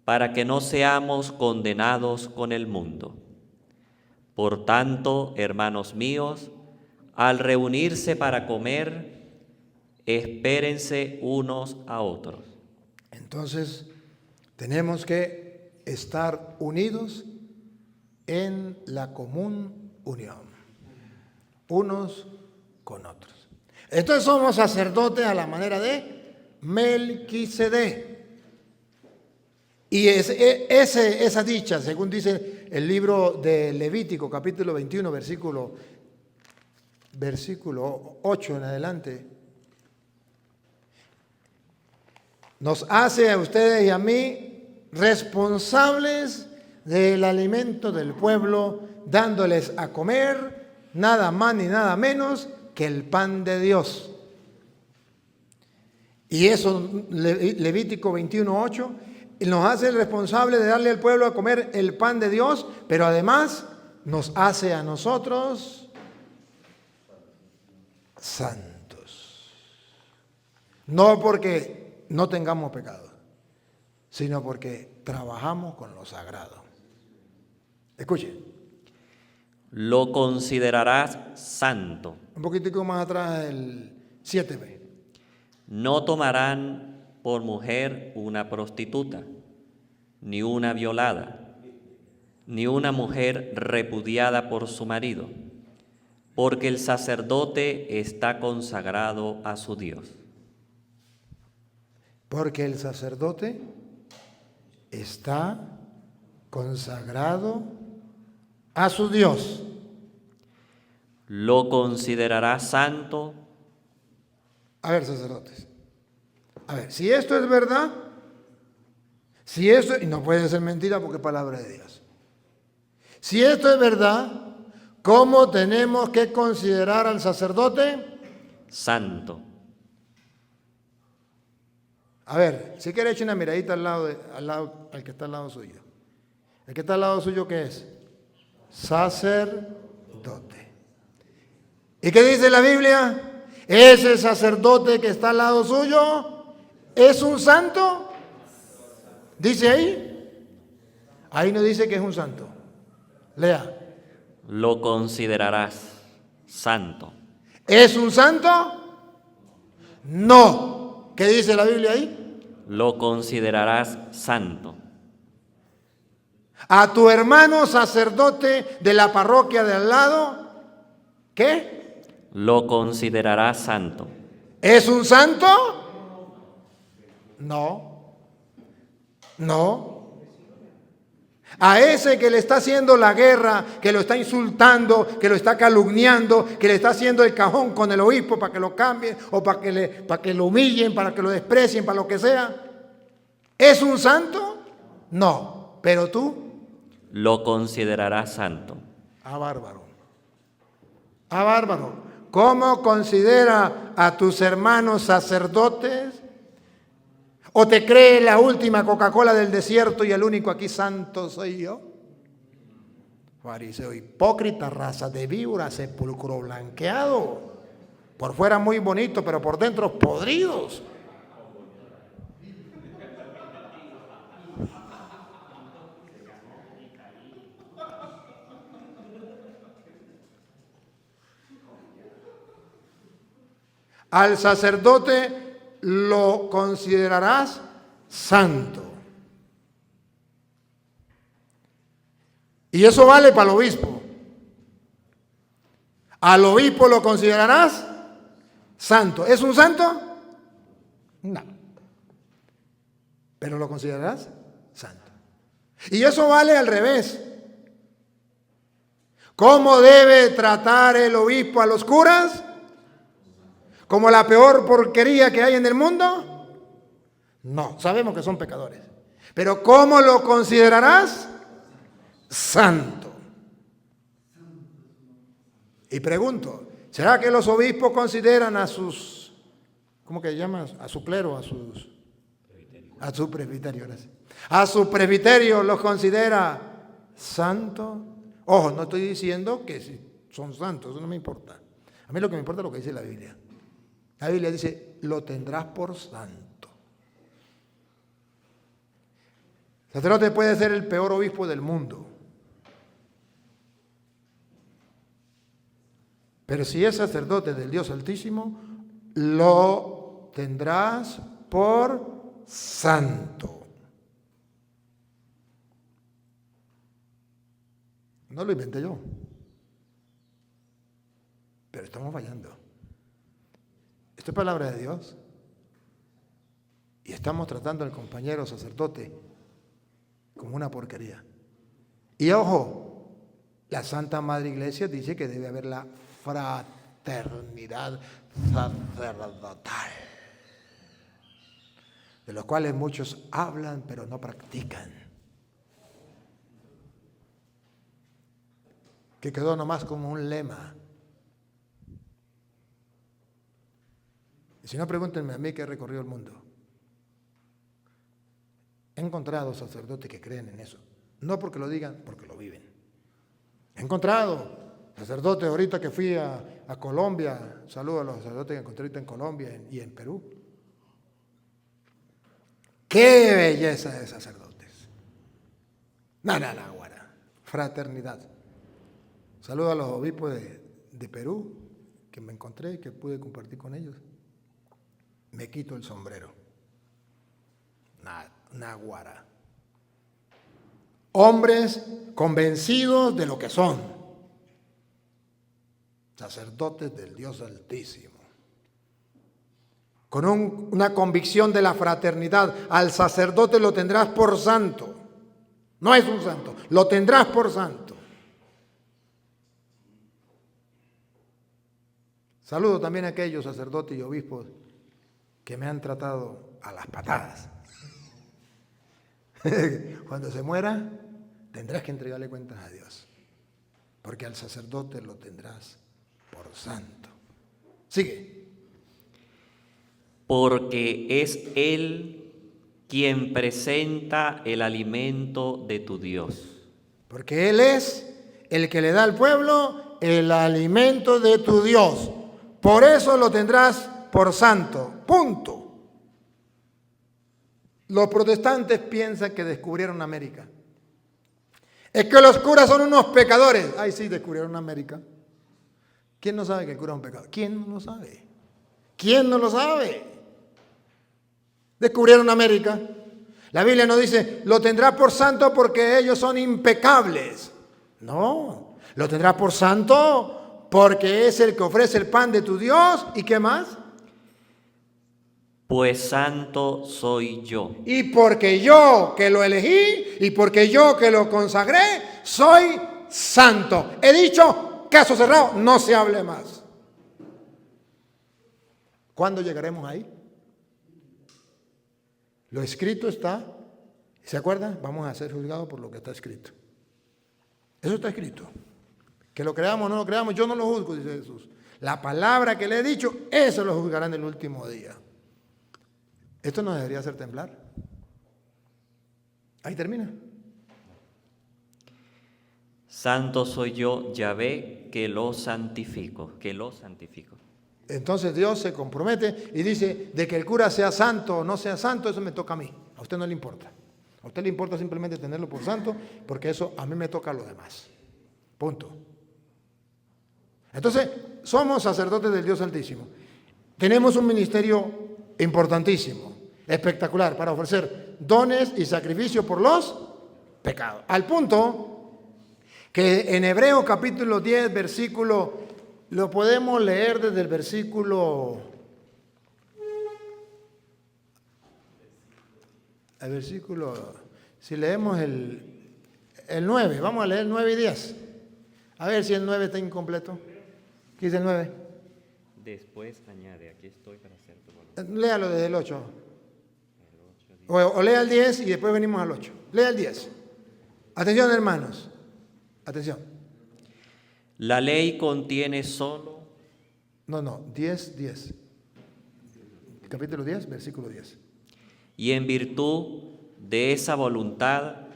para que no seamos condenados con el mundo. Por tanto, hermanos míos, al reunirse para comer, espérense unos a otros. Entonces, tenemos que estar unidos en la común unión, unos con otros. Entonces somos sacerdotes a la manera de Melquisedec. Y esa dicha, según dice el libro de Levítico, capítulo 21, versículo 8 en adelante, nos hace a ustedes y a mí responsables del alimento del pueblo, dándoles a comer nada más ni nada menos que el pan de Dios. Y eso, Levítico 21:8, nos hace responsables de darle al pueblo a comer el pan de Dios, pero además nos hace a nosotros santos. No porque no tengamos pecado, sino porque trabajamos con lo sagrado. Escuchen. Lo considerarás santo. Un poquitico más atrás, el 7b. No tomarán por mujer una prostituta, ni una violada, ni una mujer repudiada por su marido, porque el sacerdote está consagrado a su Dios. Porque el sacerdote está consagrado a su Dios. Lo considerará santo. A ver, sacerdotes. A ver, si esto es verdad, si esto, y no puede ser mentira porque es palabra de Dios. Si esto es verdad, ¿cómo tenemos que considerar al sacerdote? Santo. A ver, si quiere echar una miradita al que está al lado suyo. ¿El que está al lado suyo qué es? Sacerdote. ¿Y qué dice la Biblia? Ese sacerdote que está al lado suyo es un santo. ¿Dice ahí? Ahí no dice que es un santo. Lea. Lo considerarás santo. ¿Es un santo? No. ¿Qué dice la Biblia ahí? Lo considerarás santo. A tu hermano sacerdote de la parroquia de al lado, ¿qué? Lo considerarás santo. ¿Es un santo? No. No. A ese que le está haciendo la guerra, que lo está insultando, que lo está calumniando, que le está haciendo el cajón con el obispo para que lo cambien o para que lo humillen, para que lo desprecien, para lo que sea. ¿Es un santo? No. ¿Pero tú? Lo considerarás santo. Bárbaro. Bárbaro. ¿Cómo considera a tus hermanos sacerdotes? ¿O te cree la última Coca-Cola del desierto y el único aquí santo soy yo? Fariseo hipócrita, raza de víbora, sepulcro blanqueado. Por fuera muy bonito, pero por dentro podridos. Al sacerdote lo considerarás santo. Y eso vale para el obispo. Al obispo lo considerarás santo. ¿Es un santo? No. Pero lo considerarás santo. Y eso vale al revés. ¿Cómo debe tratar el obispo a los curas? ¿Como la peor porquería que hay en el mundo? No, sabemos que son pecadores. Pero ¿cómo lo considerarás? Santo. Y pregunto, ¿será que los obispos consideran a sus, ¿cómo que llaman? A su clero, a su presbiterio, gracias. A su presbiterio los considera santo? Ojo, no estoy diciendo que son santos, eso no me importa. A mí lo que me importa es lo que dice la Biblia. La Biblia dice, lo tendrás por santo. El sacerdote puede ser el peor obispo del mundo. Pero si es sacerdote del Dios Altísimo, lo tendrás por santo. No lo inventé yo. Pero estamos fallando. Esto es palabra de Dios. Y estamos tratando al compañero sacerdote como una porquería. Y ojo, la Santa Madre Iglesia dice que debe haber la fraternidad sacerdotal, de los cuales muchos hablan pero no practican. Que quedó nomás como un lema. Y si no, pregúntenme a mí que he recorrido el mundo. He encontrado sacerdotes que creen en eso. No porque lo digan, porque lo viven. He encontrado sacerdotes ahorita que fui a Colombia. Saludo a los sacerdotes que encontré ahorita en Colombia y en Perú. ¡Qué belleza de sacerdotes! Guara. Fraternidad. Saludo a los obispos de Perú que me encontré y que pude compartir con ellos. Me quito el sombrero. Naguará. Hombres convencidos de lo que son. Sacerdotes del Dios Altísimo. Con una convicción de la fraternidad. Al sacerdote lo tendrás por santo. No es un santo, lo tendrás por santo. Saludo también a aquellos sacerdotes y obispos que me han tratado a las patadas. Cuando se muera, tendrás que entregarle cuentas a Dios, porque al sacerdote lo tendrás por santo. Sigue. Porque es Él quien presenta el alimento de tu Dios. Porque Él es el que le da al pueblo el alimento de tu Dios. Por eso lo tendrás por santo. Punto. Los protestantes piensan que descubrieron América. Es que los curas son unos pecadores. Ay, sí, descubrieron América. ¿Quién no sabe que el cura es un pecador? ¿Quién no lo sabe? ¿Quién no lo sabe? Descubrieron América. La Biblia no dice, lo tendrá por santo porque ellos son impecables. No, lo tendrá por santo porque es el que ofrece el pan de tu Dios. ¿Y qué más? Pues santo soy yo. Y porque yo que lo elegí y porque yo que lo consagré, soy santo. He dicho, caso cerrado, no se hable más. ¿Cuándo llegaremos ahí? Lo escrito está, ¿se acuerdan? Vamos a ser juzgados por lo que está escrito. Eso está escrito. Que lo creamos o no lo creamos, yo no lo juzgo, dice Jesús. La palabra que le he dicho, eso lo juzgarán en el último día. Esto nos debería hacer temblar. Ahí termina. Santo soy yo, Yahvé, que lo santifico, que lo santifico. Entonces Dios se compromete y dice, de que el cura sea santo o no sea santo, eso me toca a mí. A usted no le importa. A usted le importa simplemente tenerlo por santo, porque eso a mí me toca a los demás. Punto. Entonces, somos sacerdotes del Dios Altísimo. Tenemos un ministerio importantísimo, espectacular, para ofrecer dones y sacrificios por los pecados. Al punto que en Hebreos capítulo 10, versículo, lo podemos leer desde el versículo, si leemos el 9, vamos a leer 9 y 10. A ver si el 9 está incompleto. ¿Qué dice el 9? Después añade, aquí estoy para hacer tu voluntad. Léalo desde el 8. O lea el 10 y después venimos al 8. Lea el 10. Atención, hermanos. Atención. La ley contiene solo... No, 10. Capítulo 10, versículo 10. Y en virtud de esa voluntad...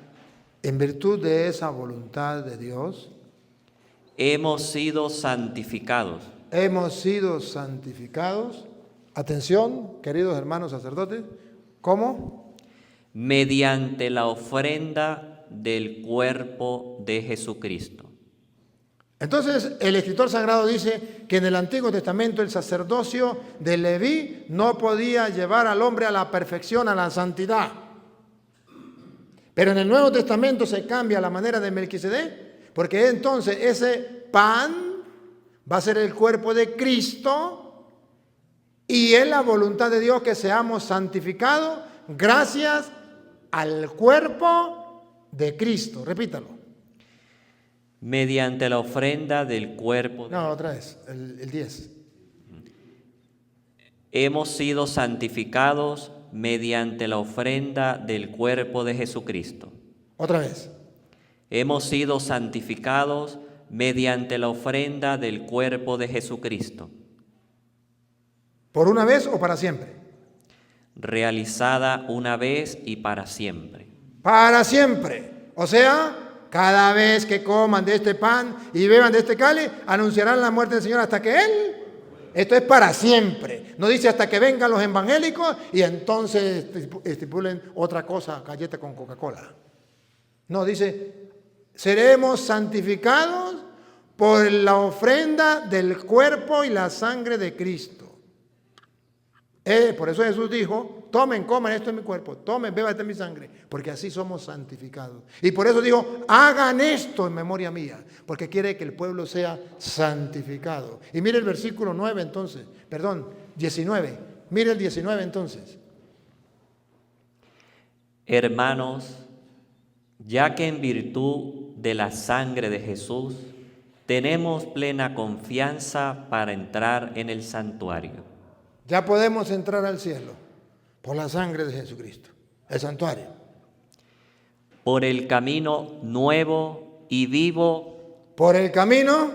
En virtud de esa voluntad de Dios... hemos sido santificados. Hemos sido santificados. Atención, queridos hermanos sacerdotes. ¿Cómo? Mediante la ofrenda del cuerpo de Jesucristo. Entonces, el escritor sagrado dice que en el Antiguo Testamento el sacerdocio de Leví no podía llevar al hombre a la perfección, a la santidad. Pero en el Nuevo Testamento se cambia la manera de Melquisedec, porque entonces ese pan va a ser el cuerpo de Cristo y es la voluntad de Dios que seamos santificados gracias al cuerpo de Cristo. Repítalo. Mediante la ofrenda del cuerpo. No, otra vez, el 10. Hemos sido santificados mediante la ofrenda del cuerpo de Jesucristo. Otra vez. Hemos sido santificados mediante la ofrenda del cuerpo de Jesucristo. ¿Por una vez o para siempre? Realizada una vez y para siempre. Para siempre. O sea, cada vez que coman de este pan y beban de este cáliz, anunciarán la muerte del Señor hasta que Él. Esto es para siempre. No dice hasta que vengan los evangélicos y entonces estipulen otra cosa, galleta con Coca-Cola. No, dice, seremos santificados por la ofrenda del cuerpo y la sangre de Cristo. Por eso Jesús dijo, tomen, coman, esto es mi cuerpo, tomen, beban, esta es mi sangre, porque así somos santificados. Y por eso dijo, hagan esto en memoria mía, porque quiere que el pueblo sea santificado. Y mire el versículo 9 entonces, 19, mire el 19 entonces. Hermanos, ya que en virtud de la sangre de Jesús tenemos plena confianza para entrar en el santuario. Ya podemos entrar al cielo por la sangre de Jesucristo, el santuario. Por el camino nuevo y vivo. Por el camino,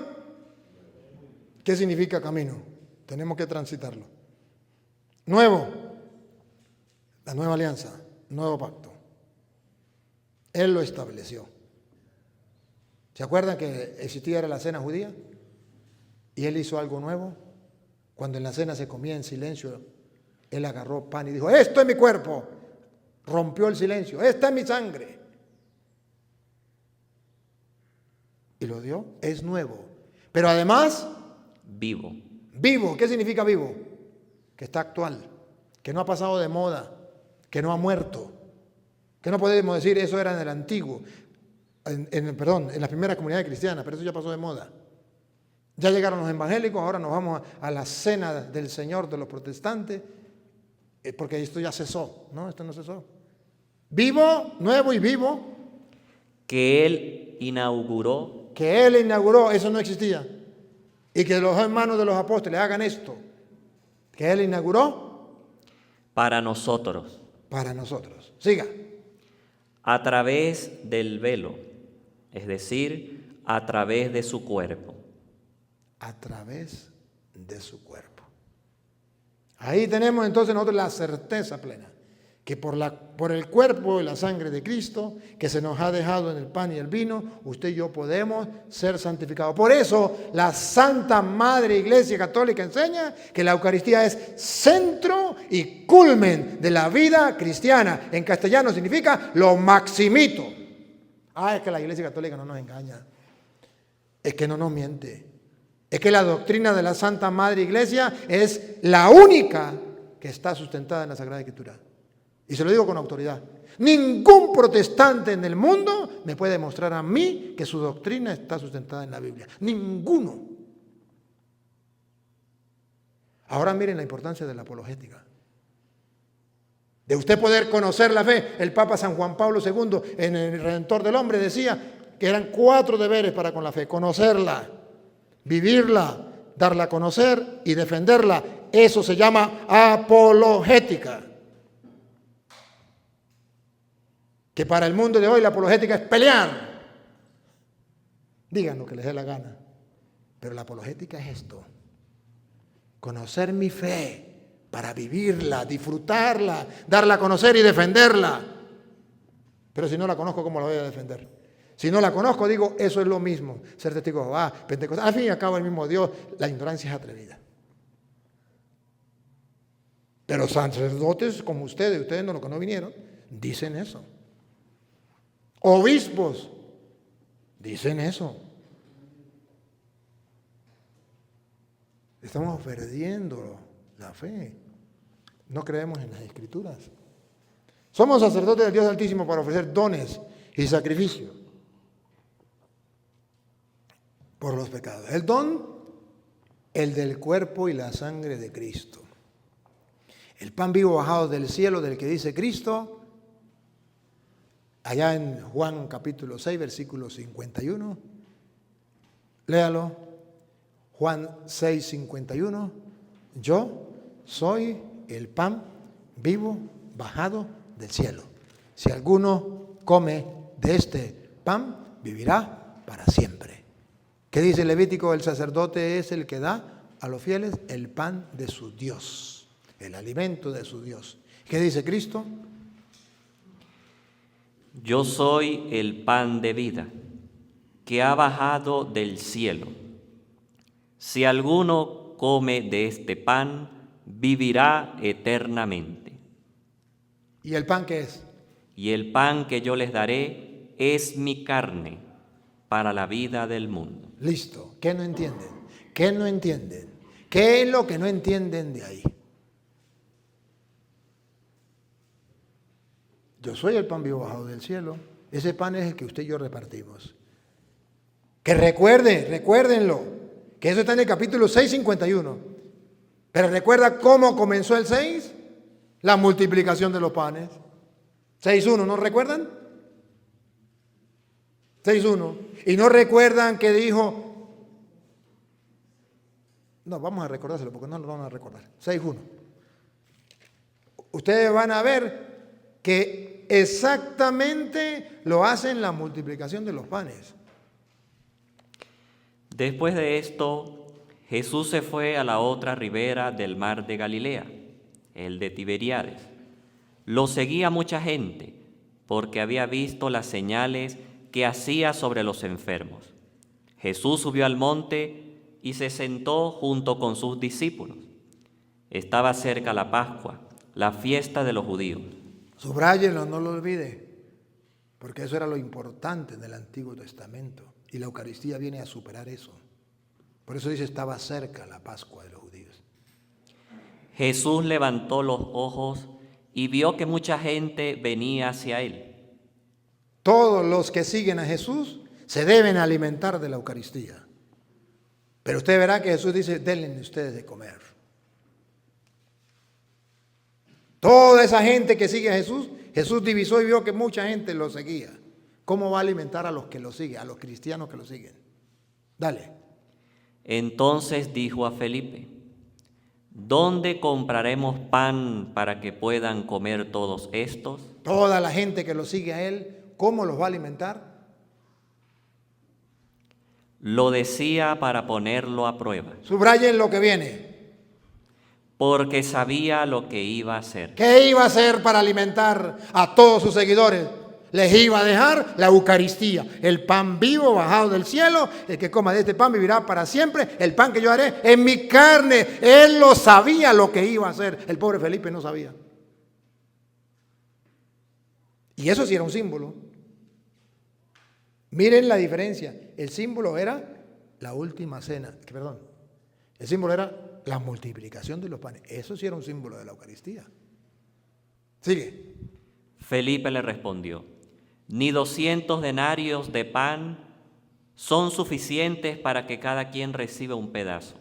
¿qué significa camino? Tenemos que transitarlo. Nuevo, la nueva alianza, nuevo pacto. Él lo estableció. ¿Se acuerdan que existía la cena judía? Y Él hizo algo nuevo. Cuando en la cena se comía en silencio, Él agarró pan y dijo, esto es mi cuerpo. Rompió el silencio, esta es mi sangre. Y lo dio, es nuevo. Pero además, vivo. Vivo, ¿qué significa vivo? Que está actual, que no ha pasado de moda, que no ha muerto. Que no podemos decir eso era en el antiguo, en las primeras comunidades cristianas, pero eso ya pasó de moda. Ya llegaron los evangélicos, ahora nos vamos a la cena del Señor de los protestantes, porque esto ya cesó, ¿no? Esto no cesó. Vivo, nuevo y vivo. Que Él inauguró. Que Él inauguró, eso no existía. Y que los hermanos de los apóstoles hagan esto. Que Él inauguró. Para nosotros. para nosotros. Siga. A través del velo, es decir, a través de su cuerpo. A través de su cuerpo. Ahí tenemos entonces nosotros la certeza plena que por el cuerpo y la sangre de Cristo que se nos ha dejado en el pan y el vino, usted y yo podemos ser santificados. Por eso la Santa Madre Iglesia Católica enseña que la Eucaristía es centro y culmen de la vida cristiana. En castellano significa lo maximito. Es que la Iglesia Católica no nos engaña. Es que no nos miente. Es que la doctrina de la Santa Madre Iglesia es la única que está sustentada en la Sagrada Escritura. Y se lo digo con autoridad. Ningún protestante en el mundo me puede demostrar a mí que su doctrina está sustentada en la Biblia. Ninguno. Ahora miren la importancia de la apologética. De usted poder conocer la fe. El Papa San Juan Pablo II, en el Redentor del Hombre, decía que eran 4 deberes para con la fe. Conocerla, vivirla, darla a conocer y defenderla. Eso se llama apologética. Que para el mundo de hoy la apologética es pelear. Digan lo que les dé la gana. Pero la apologética es esto. Conocer mi fe para vivirla, disfrutarla, darla a conocer y defenderla. Pero si no la conozco, ¿cómo la voy a defender? Si no la conozco, digo, eso es lo mismo. Ser testigo de Jehová, Pentecostés, al fin y al cabo el mismo Dios. La ignorancia es atrevida. Pero sacerdotes como ustedes no, los que no vinieron, dicen eso. Obispos dicen eso. Estamos perdiendo la fe. No creemos en las Escrituras. Somos sacerdotes del Dios Altísimo para ofrecer dones y sacrificios por los pecados. El don, el del cuerpo y la sangre de Cristo. El pan vivo bajado del cielo del que dice Cristo. Allá en Juan capítulo 6, versículo 51, léalo, Juan 6, 51, yo soy el pan vivo bajado del cielo. Si alguno come de este pan, vivirá para siempre. ¿Qué dice Levítico? El sacerdote es el que da a los fieles el pan de su Dios, el alimento de su Dios. ¿Qué dice Cristo? Yo soy el pan de vida que ha bajado del cielo. Si alguno come de este pan, vivirá eternamente. ¿Y el pan qué es? Y el pan que yo les daré es mi carne para la vida del mundo. Listo. ¿Qué no entienden? ¿Qué no entienden? ¿Qué es lo que no entienden de ahí? Yo soy el pan vivo bajado del cielo. Ese pan es el que usted y yo repartimos. Que recuérdenlo, que eso está en el capítulo 6, 51. Pero recuerda cómo comenzó el 6, la multiplicación de los panes. 6.1, ¿no recuerdan? 6.1. Y no recuerdan que dijo, no, vamos a recordárselo porque no lo van a recordar. 6.1. Ustedes van a ver que exactamente lo hacen la multiplicación de los panes. Después de esto, Jesús se fue a la otra ribera del mar de Galilea, el de Tiberíades. Lo seguía mucha gente, porque había visto las señales que hacía sobre los enfermos. Jesús subió al monte y se sentó junto con sus discípulos. Estaba cerca la Pascua, la fiesta de los judíos. Subráyenlo, no lo olvide, porque eso era lo importante en el Antiguo Testamento y la Eucaristía viene a superar eso. Por eso dice, estaba cerca la Pascua de los judíos. Jesús levantó los ojos y vio que mucha gente venía hacia él. Todos los que siguen a Jesús se deben alimentar de la Eucaristía. Pero usted verá que Jesús dice, denle ustedes de comer. Toda esa gente que sigue a Jesús, Jesús divisó y vio que mucha gente lo seguía. ¿Cómo va a alimentar a los que lo siguen, a los cristianos que lo siguen? Dale. Entonces dijo a Felipe, ¿dónde compraremos pan para que puedan comer todos estos? Toda la gente que lo sigue a Él, ¿cómo los va a alimentar? Lo decía para ponerlo a prueba, Subrayen lo que viene. porque sabía lo que iba a hacer. ¿Qué iba a hacer para alimentar a todos sus seguidores? Les iba a dejar la Eucaristía, el pan vivo bajado del cielo. El que coma de este pan vivirá para siempre. El pan que yo haré en mi carne. Él lo sabía lo que iba a hacer. El pobre Felipe no sabía. Y eso sí era un símbolo. Miren la diferencia. El símbolo era la última cena. Perdón. El símbolo era la multiplicación de los panes. Eso sí era un símbolo de la Eucaristía. Sigue. Felipe le respondió: ni 200 denarios de pan son suficientes para que cada quien reciba un pedazo.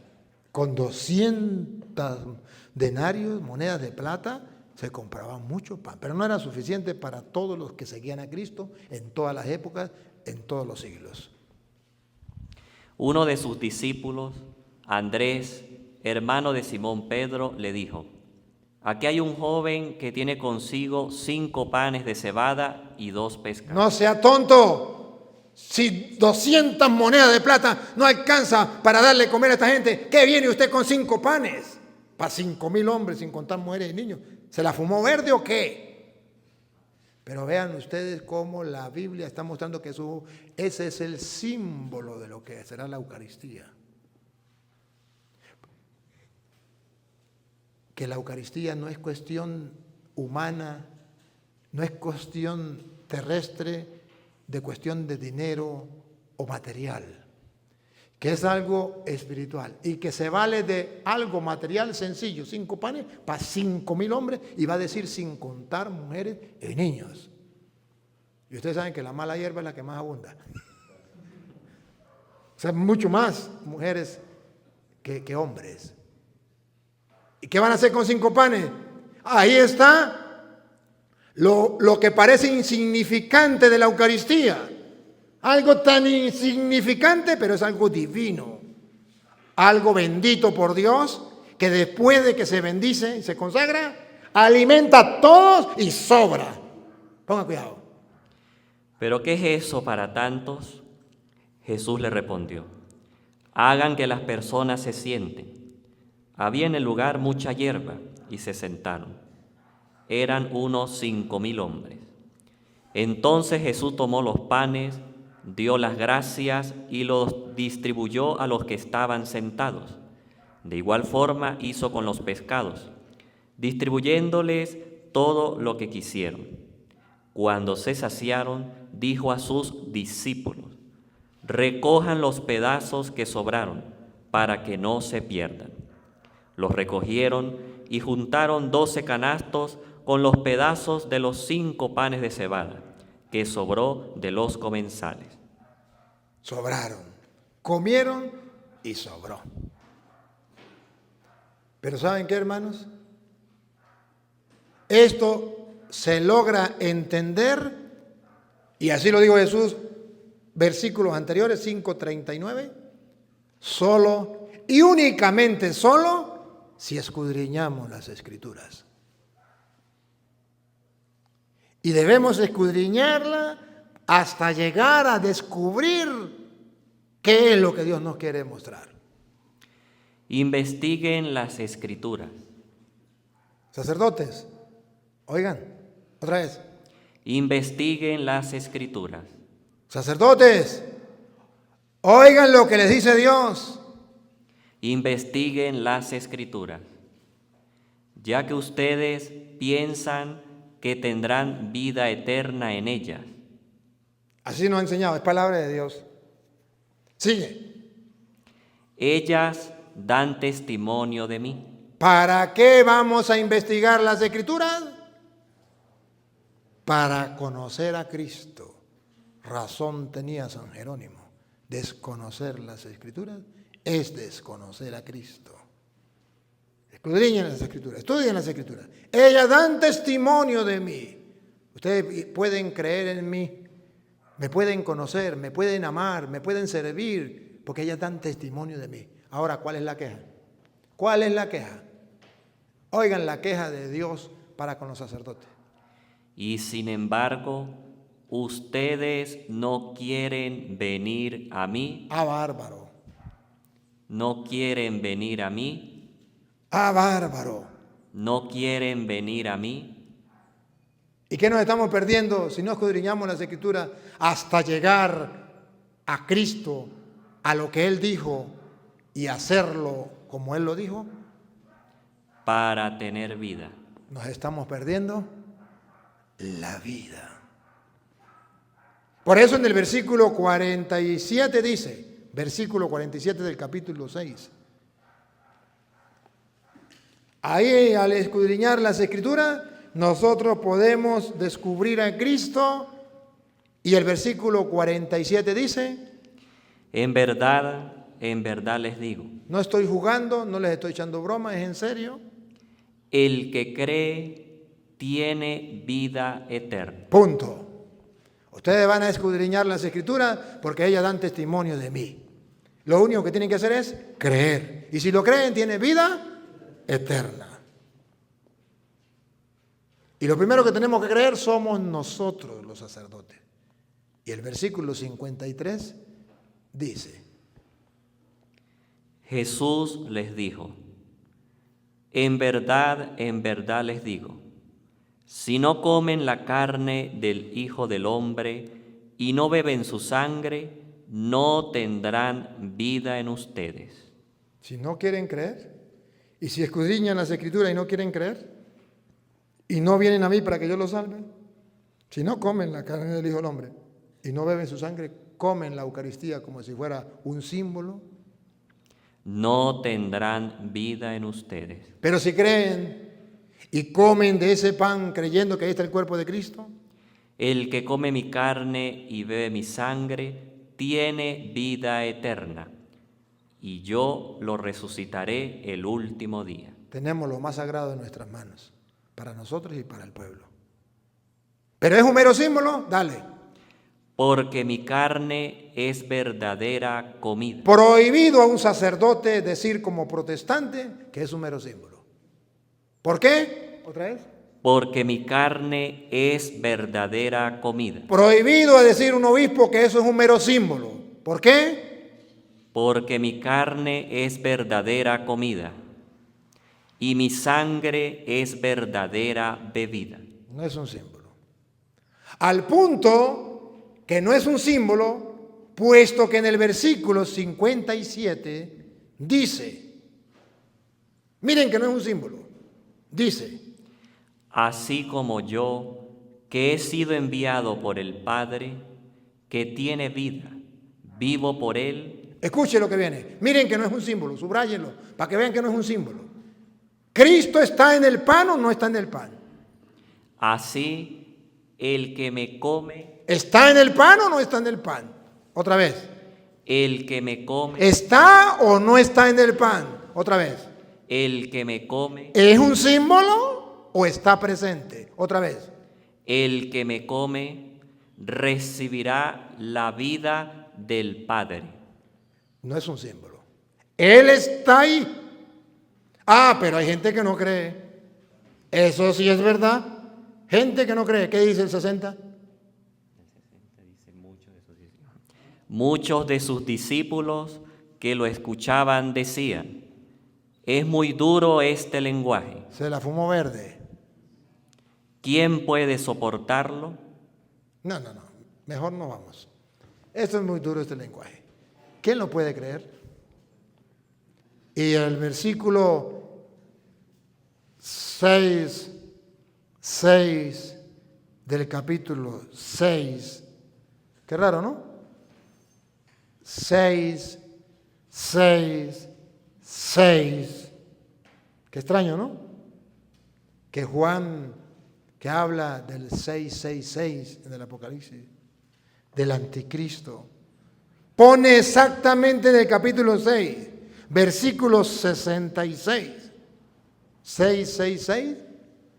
Con 200 denarios, monedas de plata, se compraba mucho pan, pero no era suficiente para todos los que seguían a Cristo en todas las épocas, en todos los siglos. Uno de sus discípulos, Andrés, hermano de Simón Pedro, le dijo: aquí hay un joven que tiene consigo 5 panes de cebada y 2 pescados. No sea tonto. Si 200 monedas de plata no alcanza para darle comer a esta gente, ¿qué viene usted con 5 panes? Para 5,000 hombres, sin contar mujeres y niños. ¿Se la fumó verde o qué? Pero vean ustedes cómo la Biblia está mostrando que ese es el símbolo de lo que será la Eucaristía. Que la Eucaristía no es cuestión humana, no es cuestión terrestre, de cuestión de dinero o material, que es algo espiritual y que se vale de algo material sencillo, 5 panes para 5,000 hombres, y va a decir sin contar mujeres y niños. Y ustedes saben que la mala hierba es la que más abunda. O sea, mucho más mujeres que hombres. ¿Y qué van a hacer con 5 panes? Ahí está lo que parece insignificante de la Eucaristía. Algo tan insignificante, pero es algo divino. Algo bendito por Dios, que después de que se bendice y se consagra, alimenta a todos y sobra. Pongan cuidado. ¿Pero qué es eso para tantos? Jesús le respondió: hagan que las personas se sienten. Había en el lugar mucha hierba y se sentaron. Eran unos 5,000 hombres. Entonces Jesús tomó los panes, dio las gracias y los distribuyó a los que estaban sentados. De igual forma hizo con los pescados, distribuyéndoles todo lo que quisieron. Cuando se saciaron, dijo a sus discípulos: recojan los pedazos que sobraron, para que no se pierdan. Los recogieron y juntaron 12 canastos con los pedazos de los 5 panes de cebada que sobró de los comensales. Sobraron, comieron y sobró. Pero ¿saben qué, hermanos? Esto se logra entender, y así lo dijo Jesús, versículos anteriores, 5:39, solo y únicamente solo si escudriñamos las Escrituras. Y debemos escudriñarla hasta llegar a descubrir qué es lo que Dios nos quiere mostrar. Investiguen las Escrituras. Sacerdotes, oigan, otra vez. Investiguen las Escrituras. Sacerdotes, oigan lo que les dice Dios. Investiguen las Escrituras, ya que ustedes piensan que tendrán vida eterna en ellas. Así nos ha enseñado, es palabra de Dios. Sigue. Ellas dan testimonio de mí. ¿Para qué vamos a investigar las Escrituras? Para conocer a Cristo. Razón tenía San Jerónimo. Desconocer las Escrituras es desconocer a Cristo. Escudriñen las Escrituras, estudien las Escrituras. Ellas dan testimonio de mí. Ustedes pueden creer en mí, me pueden conocer, me pueden amar, me pueden servir, porque ellas dan testimonio de mí. Ahora, ¿cuál es la queja? ¿Cuál es la queja? Oigan la queja de Dios para con los sacerdotes. Y sin embargo, ustedes no quieren venir a mí. ¡Ah, bárbaro! No quieren venir a mí. ¡Ah, bárbaro! No quieren venir a mí. ¿Y qué nos estamos perdiendo si no escudriñamos las Escrituras hasta llegar a Cristo, a lo que Él dijo y hacerlo como Él lo dijo? Para tener vida. Nos estamos perdiendo la vida. Por eso en el versículo 47 dice, versículo 47 del capítulo 6, ahí al escudriñar las Escrituras, nosotros podemos descubrir a Cristo, y el versículo 47 dice, en verdad les digo, no estoy jugando, no les estoy echando broma, es en serio. el que cree tiene vida eterna. Punto. Ustedes van a escudriñar las Escrituras porque ellas dan testimonio de mí. Lo único que tienen que hacer es creer. Y si lo creen, tienen vida eterna. Y lo primero que tenemos que creer somos nosotros los sacerdotes. Y el versículo 53 dice, Jesús les dijo, en verdad les digo, si no comen la carne del Hijo del Hombre y no beben su sangre, no tendrán vida en ustedes. si no quieren creer, y si escudriñan las Escrituras y no quieren creer, y no vienen a mí para que yo los salve, si no comen la carne del Hijo del Hombre y no beben su sangre, comen la Eucaristía como si fuera un símbolo, No tendrán vida en ustedes. pero si creen y comen de ese pan creyendo que ahí está el cuerpo de Cristo, El que come mi carne y bebe mi sangre tiene vida eterna, y yo lo resucitaré el último día. tenemos lo más sagrado en nuestras manos, para nosotros y para el pueblo. ¿Pero es un mero símbolo? Dale. Porque mi carne es verdadera comida. Prohibido a un sacerdote decir como protestante que es un mero símbolo. ¿Por qué? ¿Otra vez? Porque mi carne es verdadera comida. Prohibido a decir un obispo que eso es un mero símbolo. ¿Por qué? Porque mi carne es verdadera comida, y mi sangre es verdadera bebida. No es un símbolo. Al punto que no es un símbolo, puesto que en el versículo 57 dice, miren que no es un símbolo, dice, Así como yo, que he sido enviado por el Padre, que tiene vida, vivo por Él. escuche lo que viene, miren que no es un símbolo, subráyenlo, para que vean que no es un símbolo. ¿Cristo está en el pan o no está en el pan? Así, el que me come, ¿Está en el pan o no está en el pan? Otra vez. el que me come, ¿Está o no está en el pan? Otra vez. el que me come, ¿Es un símbolo o está presente? Otra vez. el que me come, recibirá la vida del Padre. No es un símbolo. Él está ahí. Ah, pero hay gente que no cree. Eso sí es verdad. Gente que no cree. ¿Qué dice el 60? Muchos de sus discípulos que lo escuchaban decían, es muy duro este lenguaje. Se la fumó verde. ¿Quién puede soportarlo? No. Mejor no vamos. Esto es muy duro, este lenguaje. ¿Quién lo puede creer? Y el versículo 6 del capítulo 6. Qué raro, ¿no? 6. Qué extraño, ¿no? Que Juan, que habla del 666 en el Apocalipsis, del anticristo, pone exactamente en el capítulo 6, versículo 66. 666.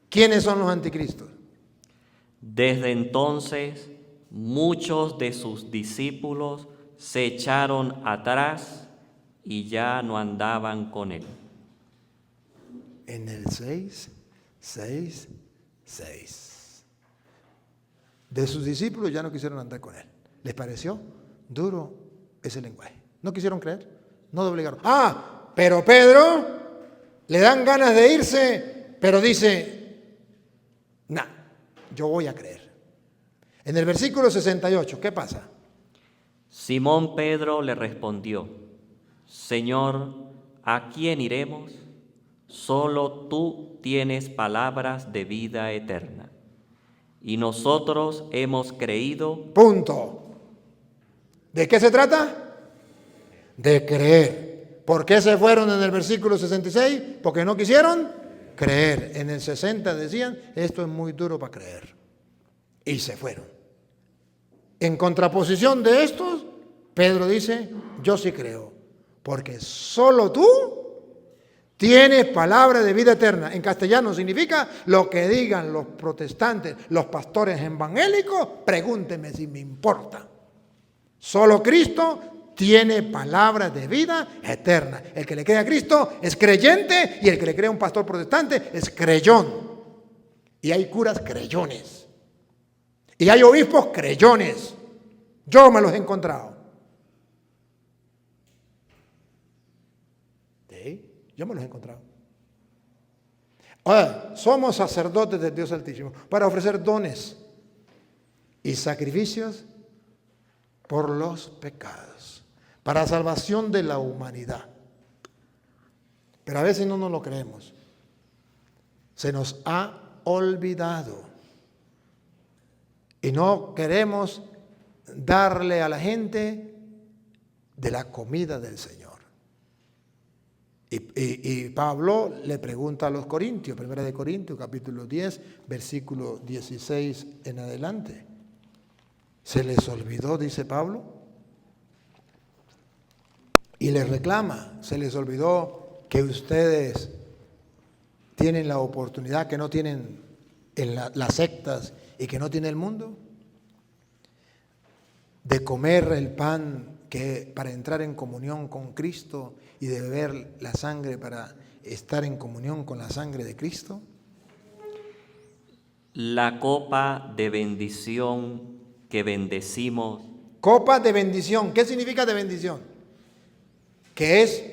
¿Quiénes son los anticristos? Desde entonces, muchos de sus discípulos se echaron atrás y ya no andaban con él. en el 6:6. De sus discípulos ya no quisieron andar con él. Les pareció duro ese lenguaje. No quisieron creer, no doblegaron. Pero Pedro le dan ganas de irse, pero dice, yo voy a creer. En el versículo 68, ¿qué pasa? Simón Pedro le respondió: Señor, ¿a quién iremos? Solo tú tienes palabras de vida eterna. Y nosotros hemos creído. Punto. ¿De qué se trata? De creer. ¿Por qué se fueron en el versículo 66? Porque no quisieron creer. En el 60 decían, esto es muy duro para creer. Y se fueron. En contraposición de estos, Pedro dice, yo sí creo. Porque solo tú tienes palabra de vida eterna. En castellano significa lo que digan los protestantes, los pastores evangélicos, pregúnteme si me importa. Solo Cristo tiene palabra de vida eterna. El que le cree a Cristo es creyente y el que le cree a un pastor protestante es creyón. Y hay curas creyones. Y hay obispos creyones. Yo me los he encontrado. Yo me los he encontrado. Ahora, somos sacerdotes del Dios Altísimo para ofrecer dones y sacrificios por los pecados, para salvación de la humanidad. Pero a veces no nos lo creemos. Se nos ha olvidado. Y no queremos darle a la gente de la comida del Señor. Y Pablo le pregunta a los Corintios, 1 Corintios capítulo 10, versículo 16 en adelante. ¿Se les olvidó, dice Pablo? Y les reclama, ¿se les olvidó que ustedes tienen la oportunidad que no tienen en las sectas y que no tiene el mundo? De comer el pan que para entrar en comunión con Cristo y de beber la sangre para estar en comunión con la sangre de Cristo. La copa de bendición que bendecimos. Copa de bendición. ¿Qué significa de bendición? Que es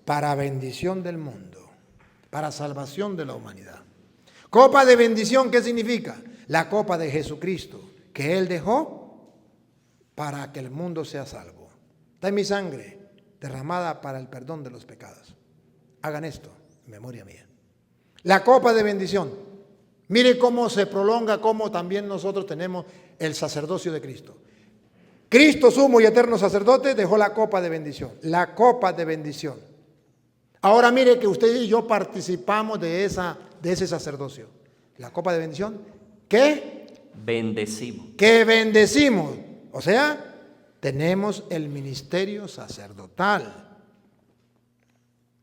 para bendición del mundo, para salvación de la humanidad. Copa de bendición, ¿qué significa? La copa de Jesucristo que Él dejó para que el mundo sea salvo. Está en mi sangre, derramada para el perdón de los pecados. Hagan esto en memoria mía. La copa de bendición. Mire cómo se prolonga, cómo también nosotros tenemos el sacerdocio de Cristo. Cristo, sumo y eterno sacerdote, dejó la copa de bendición. La copa de bendición. Ahora mire que usted y yo participamos de ese sacerdocio. La copa de bendición. ¿Qué? Bendecimos. Que bendecimos. O sea, tenemos el ministerio sacerdotal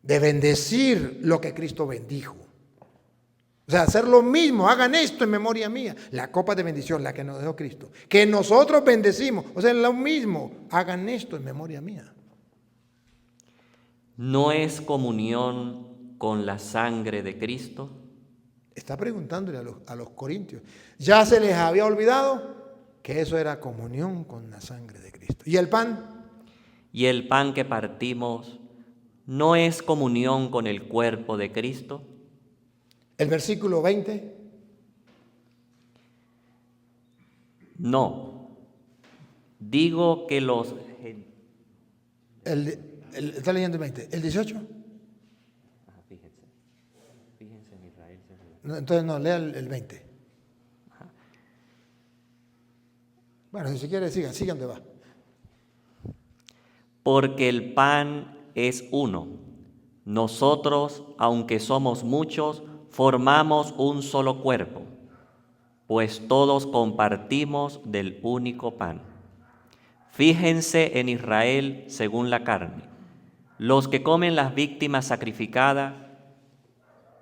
de bendecir lo que Cristo bendijo. O sea, hacer lo mismo, hagan esto en memoria mía. La copa de bendición, la que nos dejó Cristo, que nosotros bendecimos. O sea, lo mismo, hagan esto en memoria mía. ¿No es comunión con la sangre de Cristo? Está preguntándole a los corintios. Ya se les había olvidado que eso era comunión con la sangre de Cristo. ¿Y el pan? ¿Y el pan que partimos no es comunión con el cuerpo de Cristo? El versículo 20. No. Digo que los... Está leyendo el 20. ¿El 18? Fíjense en Israel. No, entonces no, lea el 20. Bueno, si quiere, siga donde va. Porque el pan es uno. Nosotros, aunque somos muchos, formamos un solo cuerpo, pues todos compartimos del único pan. Fíjense en Israel según la carne. Los que comen las víctimas sacrificadas.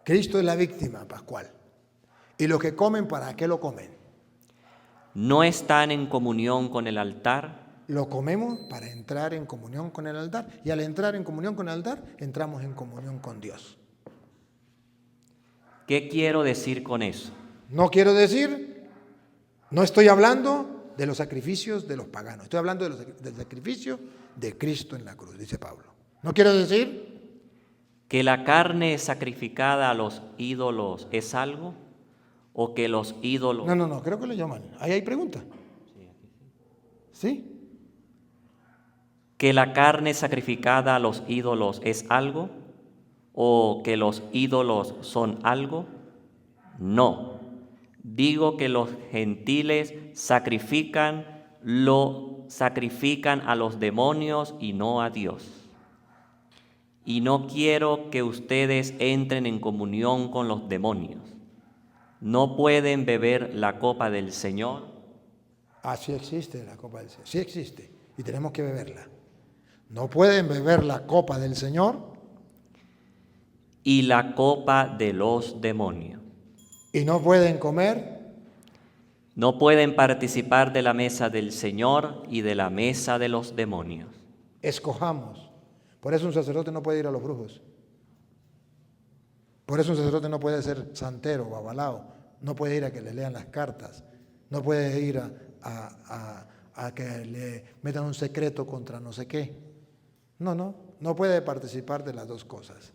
Cristo es la víctima pascual. ¿Y los que comen, para qué lo comen? No están en comunión con el altar. Lo comemos para entrar en comunión con el altar. Y al entrar en comunión con el altar, entramos en comunión con Dios. ¿Qué quiero decir con eso? No quiero decir, no estoy hablando de los sacrificios de los paganos, estoy hablando del sacrificio de Cristo en la cruz, dice Pablo. No quiero decir ¿Que la carne sacrificada a los ídolos es algo? ¿O que los ídolos... No, creo que lo llaman. Ahí hay pregunta. ¿Sí? ¿Que la carne sacrificada a los ídolos es algo? ¿O que los ídolos son algo? No. Digo que los gentiles sacrifican a los demonios y no a Dios. Y no quiero que ustedes entren en comunión con los demonios. ¿No pueden beber la copa del Señor? Ah, sí existe la copa del Señor. Sí existe. Y tenemos que beberla. No pueden beber la copa del Señor. Y la copa de los demonios. Y no pueden comer. No pueden participar de la mesa del Señor y de la mesa de los demonios. Escojamos. Por eso un sacerdote no puede ir a los brujos. Por eso un sacerdote no puede ser santero, babalao. No puede ir a que le lean las cartas. No puede ir a que le metan un secreto contra no sé qué. No puede participar de las dos cosas.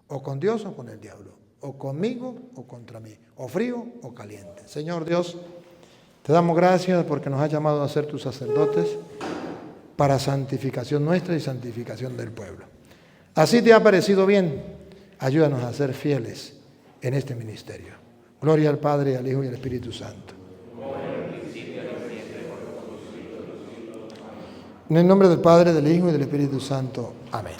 O con Dios o con el diablo. O conmigo o contra mí. O frío o caliente. Señor Dios, te damos gracias porque nos has llamado a ser tus sacerdotes para santificación nuestra y santificación del pueblo. Así te ha parecido bien, ayúdanos a ser fieles en este ministerio. Gloria al Padre, al Hijo y al Espíritu Santo. En el nombre del Padre, del Hijo y del Espíritu Santo. Amén.